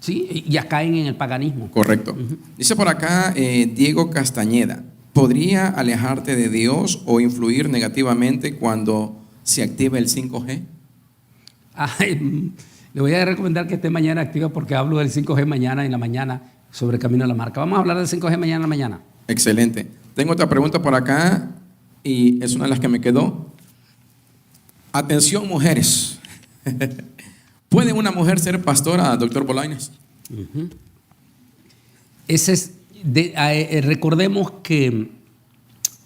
Sí, ya caen en el paganismo. Correcto. Dice por acá Diego Castañeda, ¿podría alejarte de Dios o influir negativamente cuando se activa el 5G? Ay, le voy a recomendar que esté mañana activa porque hablo del 5G mañana en la mañana sobre Camino a la Marca. Vamos a hablar del 5G mañana en la mañana. Excelente. Tengo otra pregunta por acá y es una de las que me quedó. Atención, mujeres. ¿Puede una mujer ser pastora, doctor Bolaños? Ese es recordemos que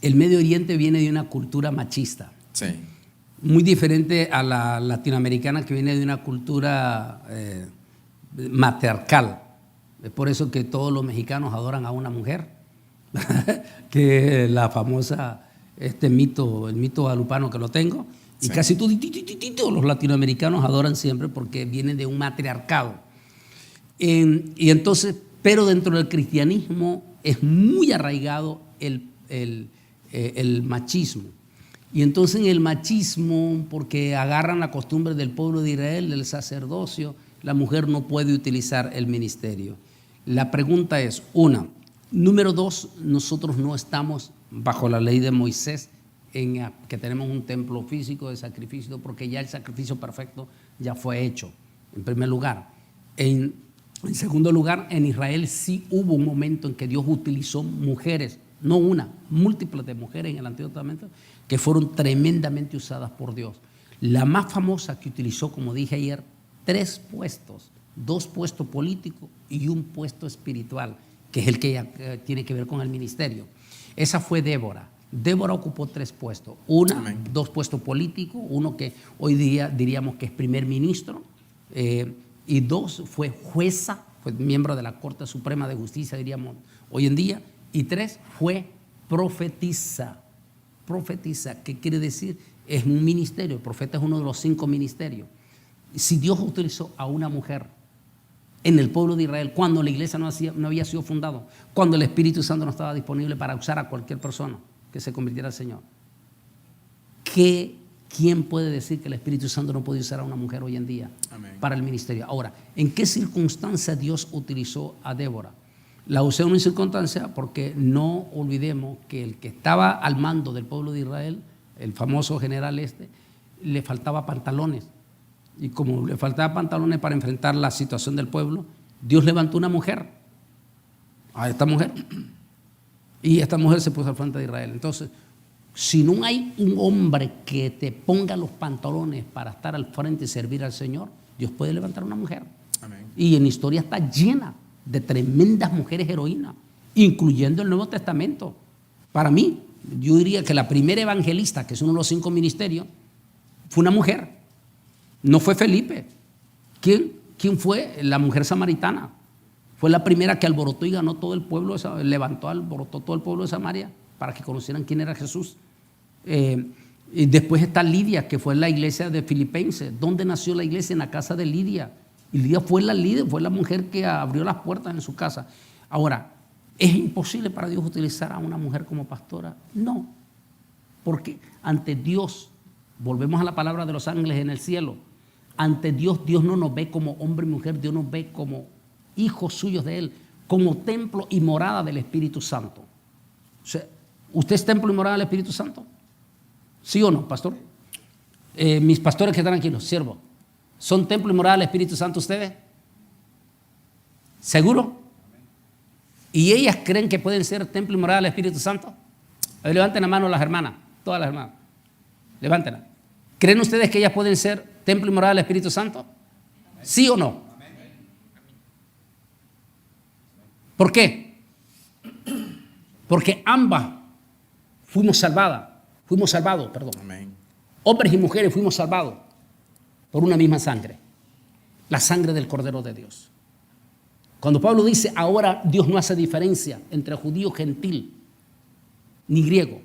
el Medio Oriente viene de una cultura machista. Sí. Muy diferente a la latinoamericana que viene de una cultura matriarcal. Es por eso que todos los mexicanos adoran a una mujer, que es la famosa mito, el mito guadalupano que lo tengo. Y sí. casi todos los latinoamericanos adoran siempre porque vienen de un matriarcado. Y entonces, pero dentro del cristianismo es muy arraigado el machismo. Y entonces en el machismo, porque agarran la costumbre del pueblo de Israel, del sacerdocio, la mujer no puede utilizar el ministerio. La pregunta es, número 2, nosotros no estamos bajo la ley de Moisés en que tenemos un templo físico de sacrificio, porque ya el sacrificio perfecto ya fue hecho, en primer lugar. En segundo lugar, en Israel sí hubo un momento en que Dios utilizó mujeres, no una, múltiples de mujeres en el Antiguo Testamento, que fueron tremendamente usadas por Dios. La más famosa que utilizó, como dije ayer, 3 puestos, 2 puestos políticos y un puesto espiritual, que es el que tiene que ver con el ministerio. Esa fue Débora. Débora ocupó 3 puestos. 2 puestos políticos, uno que hoy día diríamos que es primer ministro, y 2 fue jueza, fue miembro de la Corte Suprema de Justicia, diríamos hoy en día, y 3 fue profetisa. Profetisa, ¿qué quiere decir? Es un ministerio, el profeta es uno de los 5 ministerios. Si Dios utilizó a una mujer en el pueblo de Israel, cuando la iglesia no había sido fundada, cuando el Espíritu Santo no estaba disponible para usar a cualquier persona que se convirtiera al Señor, ¿quién puede decir que el Espíritu Santo no puede usar a una mujer hoy en día? Amén. Para el ministerio? Ahora, ¿en qué circunstancia Dios utilizó a Débora? La usé en una circunstancia porque no olvidemos que el que estaba al mando del pueblo de Israel, el famoso general le faltaba pantalones. Y como le faltaba pantalones para enfrentar la situación del pueblo, Dios levantó una mujer, a esta mujer, y esta mujer se puso al frente de Israel. Entonces, si no hay un hombre que te ponga los pantalones para estar al frente y servir al Señor, Dios puede levantar una mujer. Amén. Y en la historia está llena de tremendas mujeres heroínas, incluyendo el Nuevo Testamento. Para mí, yo diría que la primera evangelista, que es uno de los 5 ministerios, fue una mujer. No fue Felipe. ¿Quién fue? La mujer samaritana. Fue la primera que alborotó y ganó todo el pueblo, alborotó todo el pueblo de Samaria para que conocieran quién era Jesús. Y después está Lidia, que fue la iglesia de Filipenses. ¿Dónde nació la iglesia? En la casa de Lidia. Y Lidia fue la líder, fue la mujer que abrió las puertas en su casa. Ahora, ¿es imposible para Dios utilizar a una mujer como pastora? No, porque ante Dios, volvemos a la palabra de los ángeles en el cielo, ante Dios, Dios no nos ve como hombre y mujer, Dios nos ve como hijos suyos de Él, como templo y morada del Espíritu Santo. O sea, ¿usted es templo y morada del Espíritu Santo? ¿Sí o no, pastor? Mis pastores que están aquí, los siervos, ¿son templo y morada del Espíritu Santo ustedes? ¿Seguro? ¿Y ellas creen que pueden ser templo y morada del Espíritu Santo? A ver, levanten la mano las hermanas, todas las hermanas. Levántenla. ¿Creen ustedes que ellas pueden ser templo y morada del Espíritu Santo? ¿Sí o no? ¿Por qué? Porque ambas fuimos salvados, perdón. Amén. Hombres y mujeres fuimos salvados por una misma sangre, la sangre del Cordero de Dios. Cuando Pablo dice, ahora Dios no hace diferencia entre judío, gentil, ni griego.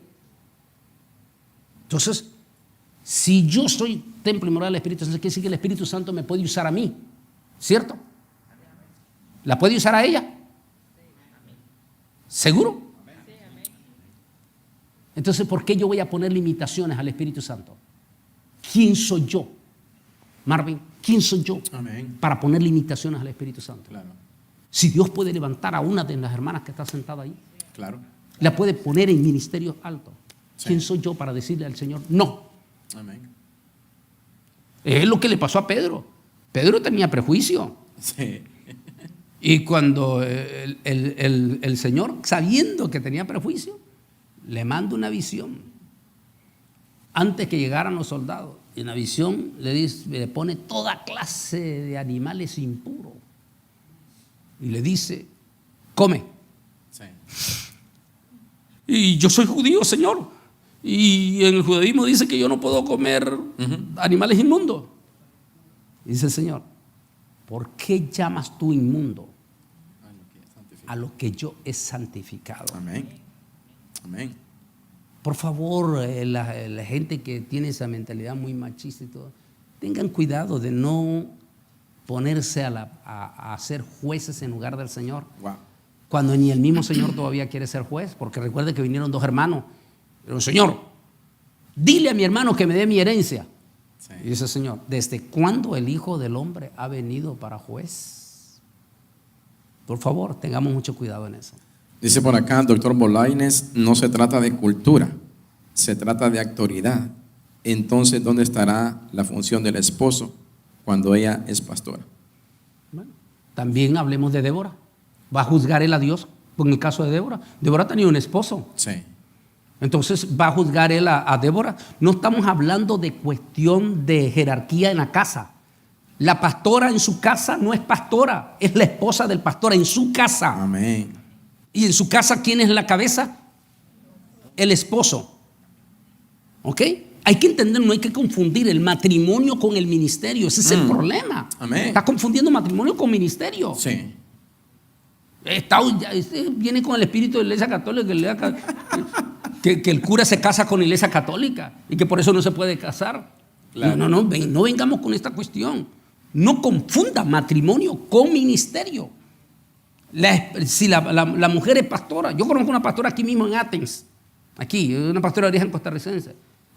Entonces, si yo soy templo y morada del Espíritu Santo, quiere decir que el Espíritu Santo me puede usar a mí, ¿cierto? ¿La puede usar a ella? ¿Seguro? Entonces, ¿por qué yo voy a poner limitaciones al Espíritu Santo? ¿Quién soy yo, Marvin? ¿Quién soy yo Amén. para poner limitaciones al Espíritu Santo? Claro, Si Dios puede levantar a una de las hermanas que está sentada ahí, claro. la puede poner en ministerios altos. Sí. ¿Quién soy yo para decirle al Señor no? Amén. Es lo que le pasó a Pedro. Pedro tenía prejuicio. Sí. Y cuando el Señor, sabiendo que tenía prejuicio, le manda una visión antes que llegaran los soldados. Y en la visión le pone toda clase de animales impuros. Y le dice, come. Sí. Y yo soy judío, Señor. Y en el judaísmo dice que yo no puedo comer animales inmundos. Y dice el Señor, ¿por qué llamas tú inmundo a lo que yo he santificado? Amén. Amén. Por favor, la gente que tiene esa mentalidad muy machista y todo, tengan cuidado de no ponerse a ser jueces en lugar del Señor. Wow. Cuando ni el mismo Señor todavía quiere ser juez, porque recuerde que vinieron dos hermanos. Pero, Señor, dile a mi hermano que me dé mi herencia. Sí. Y dice el Señor, ¿desde cuándo el Hijo del Hombre ha venido para juez? Por favor, tengamos mucho cuidado en eso. Dice por acá el doctor Bolaines, no se trata de cultura, se trata de autoridad. Entonces, ¿dónde estará la función del esposo cuando ella es pastora? Bueno, también hablemos de Débora. ¿Va a juzgar él a Dios en el caso de Débora? Débora tenía un esposo. Sí. Entonces, ¿va a juzgar él a Débora? No estamos hablando de cuestión de jerarquía en la casa. La pastora en su casa no es pastora, es la esposa del pastor en su casa. Amén. ¿Y en su casa quién es la cabeza? El esposo. ¿Ok? Hay que entender, no hay que confundir el matrimonio con el ministerio. Ese es el problema. Amén. Está confundiendo matrimonio con ministerio. Sí. Viene con el espíritu de la iglesia católica, que el cura se casa con la iglesia católica y que por eso no se puede casar. Claro. No vengamos con esta cuestión. No confunda matrimonio con ministerio. Si la mujer es pastora, yo conozco una pastora aquí mismo en Athens, aquí, una pastora de origen costarricense,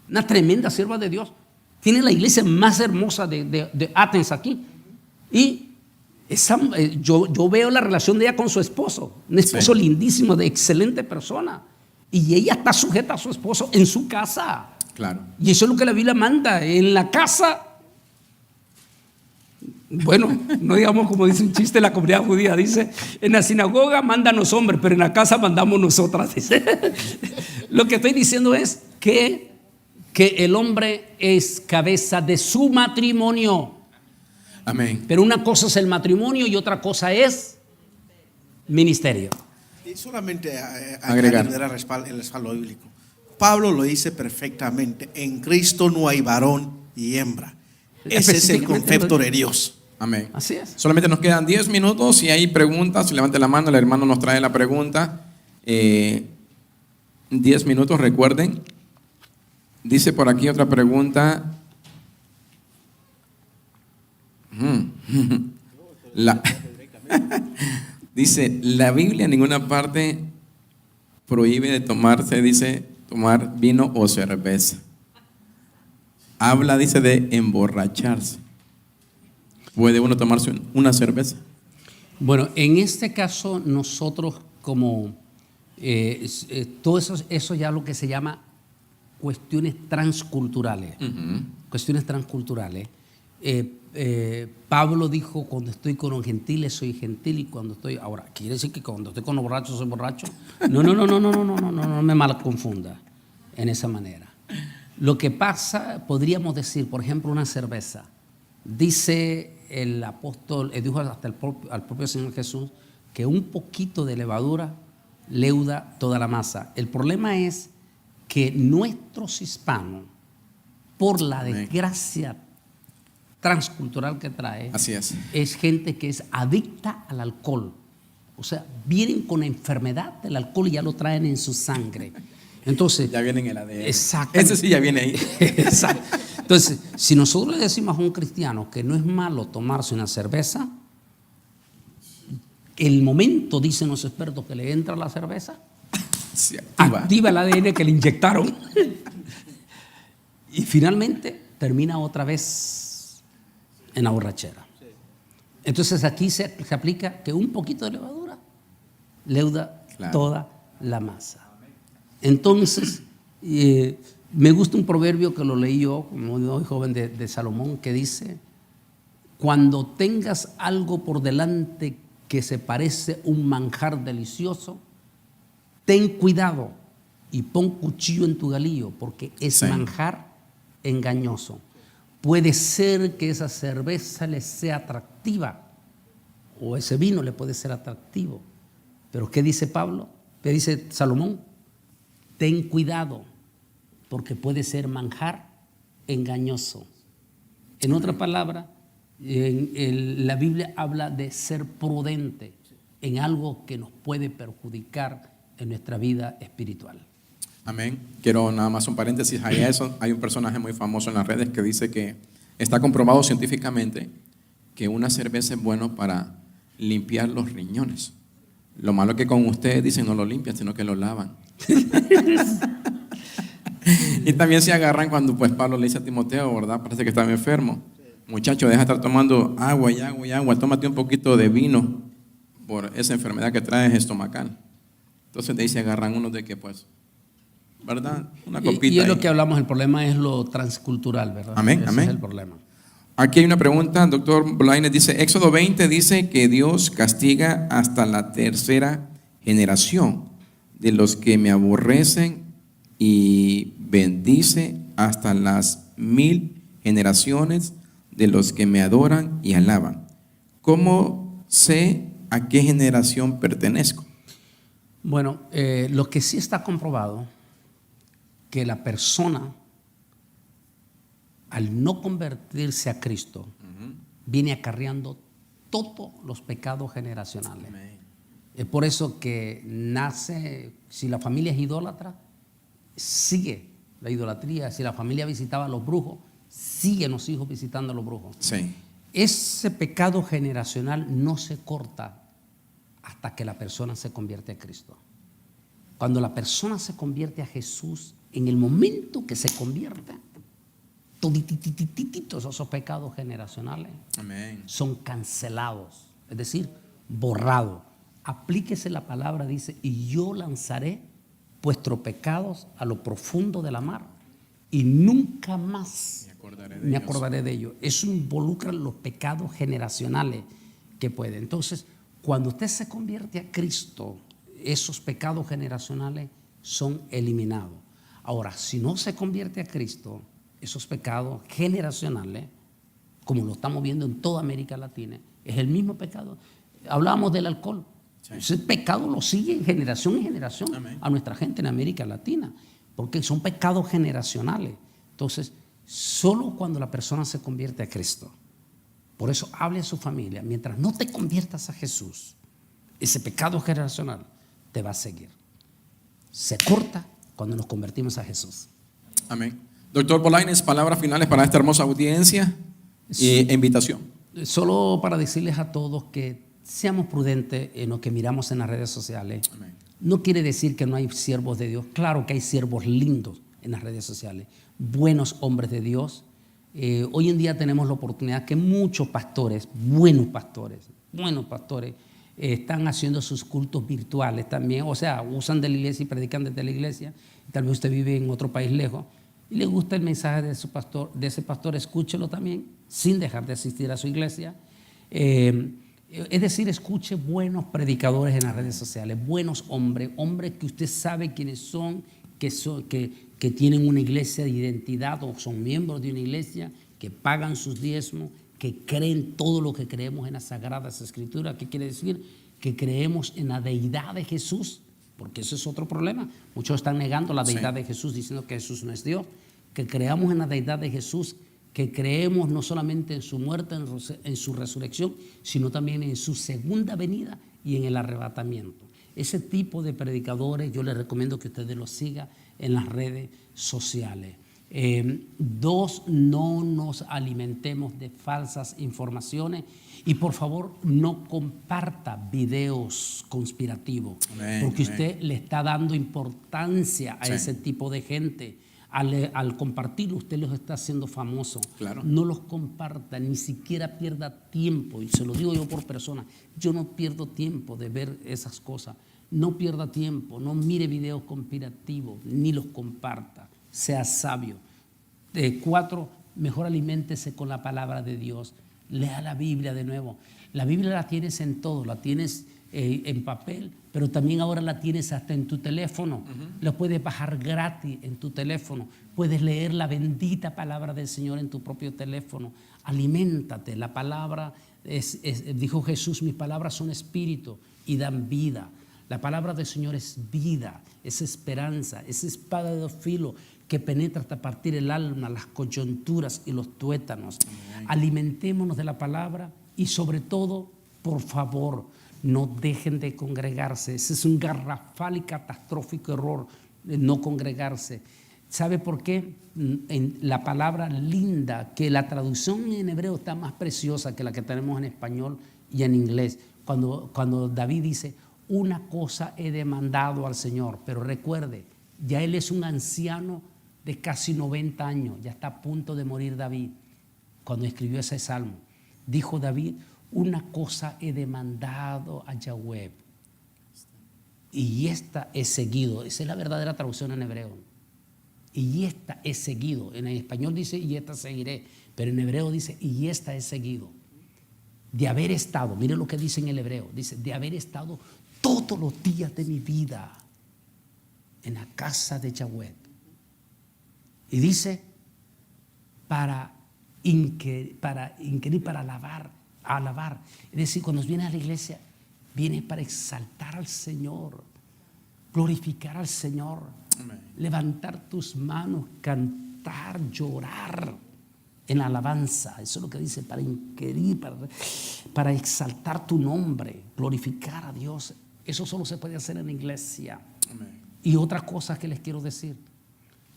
una tremenda sierva de Dios. Tiene la iglesia más hermosa de Athens aquí. Y yo veo la relación de ella con su esposo, un esposo lindísimo, de excelente persona. Y ella está sujeta a su esposo en su casa. Claro. Y eso es lo que la Biblia manda. En la casa, bueno, no digamos como dice un chiste la comunidad judía, dice, en la sinagoga mandan los hombres, pero en la casa mandamos nosotras, dice. Lo que estoy diciendo es que el hombre es cabeza de su matrimonio. Amén. Pero una cosa es el matrimonio y otra cosa es ministerio. Y solamente Agregar. el respaldo bíblico. Pablo lo dice perfectamente. En Cristo no hay varón y hembra. Ese es el concepto de Dios. Amén. Así es. Solamente nos quedan 10 minutos. Si hay preguntas, si levante la mano, el hermano nos trae la pregunta. 10 minutos, recuerden. Dice por aquí otra pregunta. Dice, la Biblia en ninguna parte prohíbe de tomarse, dice, tomar vino o cerveza. Habla, dice, de emborracharse. ¿Puede uno tomarse una cerveza? Bueno, en este caso nosotros como todo eso ya lo que se llama cuestiones transculturales. Cuestiones transculturales. Pablo dijo, cuando estoy con los gentiles soy gentil y cuando estoy... Ahora, ¿quiere decir que cuando estoy con los borrachos soy borracho? No me mal confunda en esa manera. Lo que pasa, podríamos decir, por ejemplo, una cerveza. Dice el apóstol, dijo hasta al propio Señor Jesús, que un poquito de levadura leuda toda la masa. El problema es que nuestros hispanos, por la desgracia transcultural que trae, Así es. es gente que es adicta al alcohol. O sea, vienen con la enfermedad del alcohol y ya lo traen en su sangre. Entonces, Ya viene en el ADN. Exactamente. Ese sí ya viene ahí. Exacto. Entonces, si nosotros le decimos a un cristiano que no es malo tomarse una cerveza, el momento, dicen los expertos, que le entra la cerveza, Se activa. Activa el ADN que le inyectaron. Y finalmente termina otra vez en la borrachera. Entonces aquí se aplica que un poquito de levadura leuda toda la masa. Entonces, me gusta un proverbio que lo leí yo, como muy joven, de Salomón, que dice: cuando tengas algo por delante que se parece un manjar delicioso, ten cuidado y pon cuchillo en tu galillo, porque es manjar engañoso. Puede ser que esa cerveza le sea atractiva, o ese vino le puede ser atractivo. Pero ¿qué dice Pablo? ¿Qué dice Salomón? Ten cuidado, porque puede ser manjar engañoso. En otra palabra, la Biblia habla de ser prudente en algo que nos puede perjudicar en nuestra vida espiritual. Amén. Quiero nada más un paréntesis a eso. Hay un personaje muy famoso en las redes que dice que está comprobado científicamente que una cerveza es bueno para limpiar los riñones. Lo malo es que con ustedes dicen no lo limpian, sino que lo lavan. Y también se agarran cuando pues Pablo le dice a Timoteo, ¿verdad? Parece que estaba enfermo. Muchacho, deja de estar tomando agua y agua y agua. Tómate un poquito de vino por esa enfermedad que traes estomacal. Entonces de ahí se agarran unos de que pues, ¿verdad? Una copita. Y es lo que hablamos, el problema es lo transcultural, ¿verdad? Amén, Ese amén. es el problema. Aquí hay una pregunta, doctor Bolaines dice, Éxodo 20 dice que Dios castiga hasta la tercera generación de los que me aborrecen y bendice hasta las 1000 generaciones de los que me adoran y alaban. ¿Cómo sé a qué generación pertenezco? Bueno, lo que sí está comprobado, que la persona, al no convertirse a Cristo, viene acarreando todos los pecados generacionales. Amén. Es por eso que nace, si la familia es idólatra, sigue la idolatría. Si la familia visitaba a los brujos, siguen los hijos visitando a los brujos. Sí. Ese pecado generacional no se corta hasta que la persona se convierte a Cristo. Cuando la persona se convierte a Jesús, en el momento que se convierte, todos esos pecados generacionales Amén. son cancelados, es decir, borrados. Aplíquese la palabra, dice, y yo lanzaré vuestros pecados a lo profundo de la mar y nunca más me acordaré de ellos. Eso involucra los pecados generacionales que puede. Entonces, cuando usted se convierte a Cristo, esos pecados generacionales son eliminados. Ahora, si no se convierte a Cristo, esos pecados generacionales, como lo estamos viendo en toda América Latina, es el mismo pecado. Hablábamos del alcohol. Sí. Ese pecado lo sigue en generación Amén. a nuestra gente en América Latina, porque son pecados generacionales. Entonces, solo cuando la persona se convierte a Cristo, por eso hable a su familia, mientras no te conviertas a Jesús, ese pecado generacional te va a seguir. Se corta cuando nos convertimos a Jesús. Amén. Doctor Bolaines, palabras finales para esta hermosa audiencia e invitación. Solo para decirles a todos que seamos prudentes en lo que miramos en las redes sociales. Amén. No quiere decir que no hay siervos de Dios. Claro que hay siervos lindos en las redes sociales, buenos hombres de Dios. Hoy en día tenemos la oportunidad que muchos pastores, buenos pastores, están haciendo sus cultos virtuales también. O sea, usan de la iglesia y predican desde la iglesia. Tal vez usted vive en otro país lejos y le gusta el mensaje de ese pastor, escúchelo también, sin dejar de asistir a su iglesia. Es decir, escuche buenos predicadores en las redes sociales, buenos hombres que usted sabe quiénes son, que tienen una iglesia de identidad o son miembros de una iglesia, que pagan sus diezmos, que creen todo lo que creemos en las Sagradas Escrituras. ¿Qué quiere decir? Que creemos en la deidad de Jesús, porque ese es otro problema. Muchos están negando la deidad de Jesús, diciendo que Jesús no es Dios. Que creamos en la deidad de Jesús, que creemos no solamente en su muerte, en su resurrección, sino también en su segunda venida y en el arrebatamiento. Ese tipo de predicadores yo les recomiendo que ustedes los sigan en las redes sociales. No nos alimentemos de falsas informaciones Y por favor, no comparta videos conspirativos, Amén, porque amén. usted le está dando importancia a Sí. ese tipo de gente. Al compartirlo, usted los está haciendo famosos. Claro. No los comparta, ni siquiera pierda tiempo. Y se lo digo yo por persona. Yo no pierdo tiempo de ver esas cosas. No pierda tiempo, no mire videos conspirativos, ni los comparta. Sea sabio. 4, mejor aliméntese con la palabra de Dios. Lea la Biblia de nuevo. La Biblia la tienes en todo, la tienes en papel, pero también ahora la tienes hasta en tu teléfono. La puedes bajar gratis en tu teléfono. Puedes leer la bendita palabra del Señor en tu propio teléfono. Aliméntate. La palabra dijo Jesús, mis palabras son espíritu y dan vida. La palabra del Señor es vida, es esperanza, es espada de dos filos que penetra hasta partir el alma, las coyunturas y los tuétanos. Alimentémonos de la palabra y sobre todo, por favor, no dejen de congregarse. Ese es un garrafal y catastrófico error, no congregarse. ¿Sabe por qué? En la palabra linda, que la traducción en hebreo está más preciosa que la que tenemos en español y en inglés. Cuando David dice, una cosa he demandado al Señor, pero recuerde, ya él es un anciano de casi 90 años, ya está a punto de morir David, cuando escribió ese salmo. Dijo David, una cosa he demandado a Yahweh, y esta he seguido. Esa es la verdadera traducción en hebreo. Y esta he seguido. En español dice, y esta seguiré, pero en hebreo dice, y esta he seguido. De haber estado, mire lo que dice en el hebreo, dice, de haber estado todos los días de mi vida en la casa de Yahweh. Y dice, para alabar. Es decir, cuando viene a la iglesia, viene para exaltar al Señor, glorificar al Señor, Amén. levantar tus manos, cantar, llorar en alabanza. Eso es lo que dice, para inquirir, para exaltar tu nombre, glorificar a Dios. Eso solo se puede hacer en la iglesia. Amén. Y otra cosa que les quiero decir,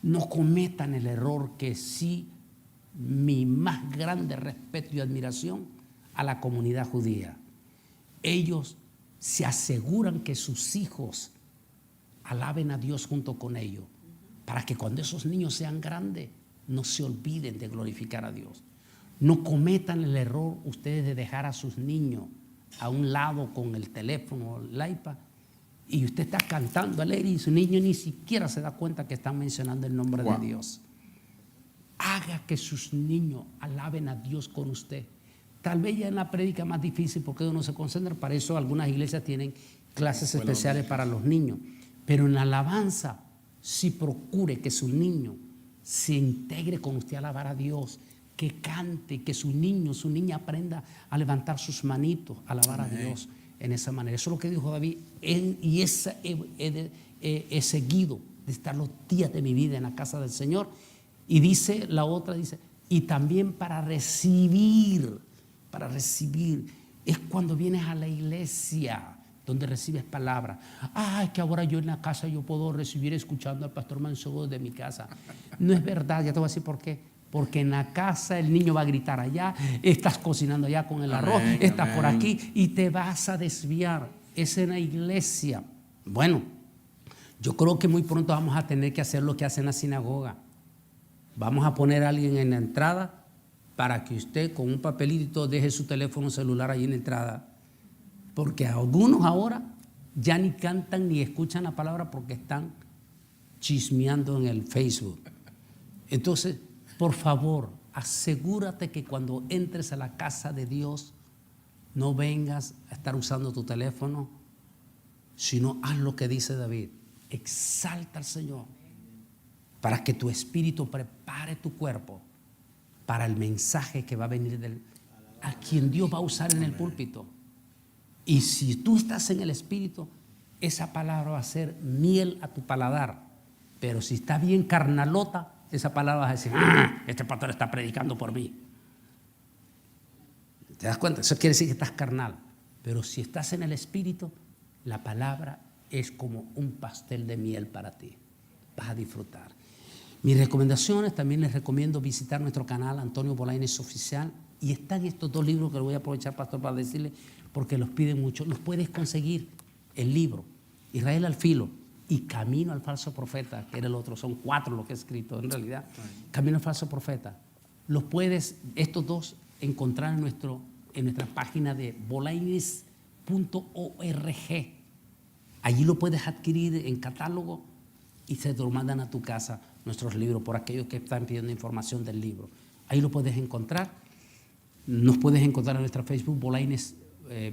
no cometan el error que sí, mi más grande respeto y admiración a la comunidad judía. Ellos se aseguran que sus hijos alaben a Dios junto con ellos, para que cuando esos niños sean grandes, no se olviden de glorificar a Dios. No cometan el error ustedes de dejar a sus niños a un lado con el teléfono, el iPad, y usted está cantando alegre y su niño ni siquiera se da cuenta que están mencionando el nombre Wow. de Dios. Haga que sus niños alaben a Dios con usted. Tal vez ya en la prédica más difícil porque uno se concentra, para eso algunas iglesias tienen clases especiales para los niños. Pero en la alabanza, sí procure que su niño se integre con usted a alabar a Dios, que cante, que su niño, su niña aprenda a levantar sus manitos, a alabar a Dios en esa manera. Eso es lo que dijo David. Y esa he seguido de estar los días de mi vida en la casa del Señor. Y dice la otra, dice, y también para recibir, es cuando vienes a la iglesia donde recibes palabra. Ay, que ahora yo en la casa yo puedo recibir escuchando al pastor Mansogo desde mi casa. No es verdad, ya te voy a decir por qué. Porque en la casa el niño va a gritar allá, estás cocinando allá con el arroz, Amén, estás amén. por aquí y te vas a desviar. Es en la iglesia. Bueno, yo creo que muy pronto vamos a tener que hacer lo que hace en la sinagoga. Vamos a poner a alguien en la entrada para que usted con un papelito deje su teléfono celular ahí en la entrada. Porque algunos ahora ya ni cantan ni escuchan la palabra porque están chismeando en el Facebook. Entonces, por favor, asegúrate que cuando entres a la casa de Dios no vengas a estar usando tu teléfono, sino haz lo que dice David. Exalta al Señor para que tu espíritu prepare tu cuerpo para el mensaje que va a venir a quien Dios va a usar en el púlpito. Y si tú estás en el espíritu, esa palabra va a ser miel a tu paladar. Pero si está bien carnalota, esa palabra va a decir, este pastor está predicando por mí. ¿Te das cuenta? Eso quiere decir que estás carnal. Pero si estás en el espíritu, la palabra es como un pastel de miel para ti. Vas a disfrutar. Mis recomendaciones, también les recomiendo visitar nuestro canal Antonio Bolaños Oficial Y están estos dos libros que voy a aprovechar, pastor, para decirle, porque los piden mucho. Los puedes conseguir, el libro, Israel al filo y Camino al falso profeta, que era el otro. Son 4 los que he escrito en realidad. Camino al falso profeta. Los puedes, estos dos, encontrar en nuestra página de bolaines.org. Allí lo puedes adquirir en catálogo y se te lo mandan a tu casa nuestros libros por aquellos que están pidiendo información del libro. Ahí lo puedes encontrar. Nos puedes encontrar en nuestra Facebook Bolaines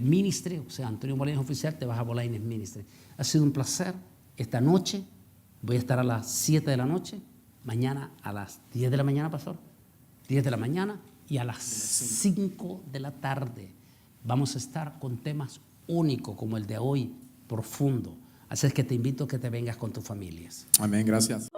Ministry, o sea, Antonio Bolaines Oficial, te vas a Bolaines Ministry. Ha sido un placer. Esta noche voy a estar a las 7 de la noche, mañana a las 10 de la mañana, pastor, 10 de la mañana, y a las 5 de la tarde vamos a estar con temas únicos como el de hoy, profundo. Así es que te invito a que te vengas con tus familias. Amén, gracias.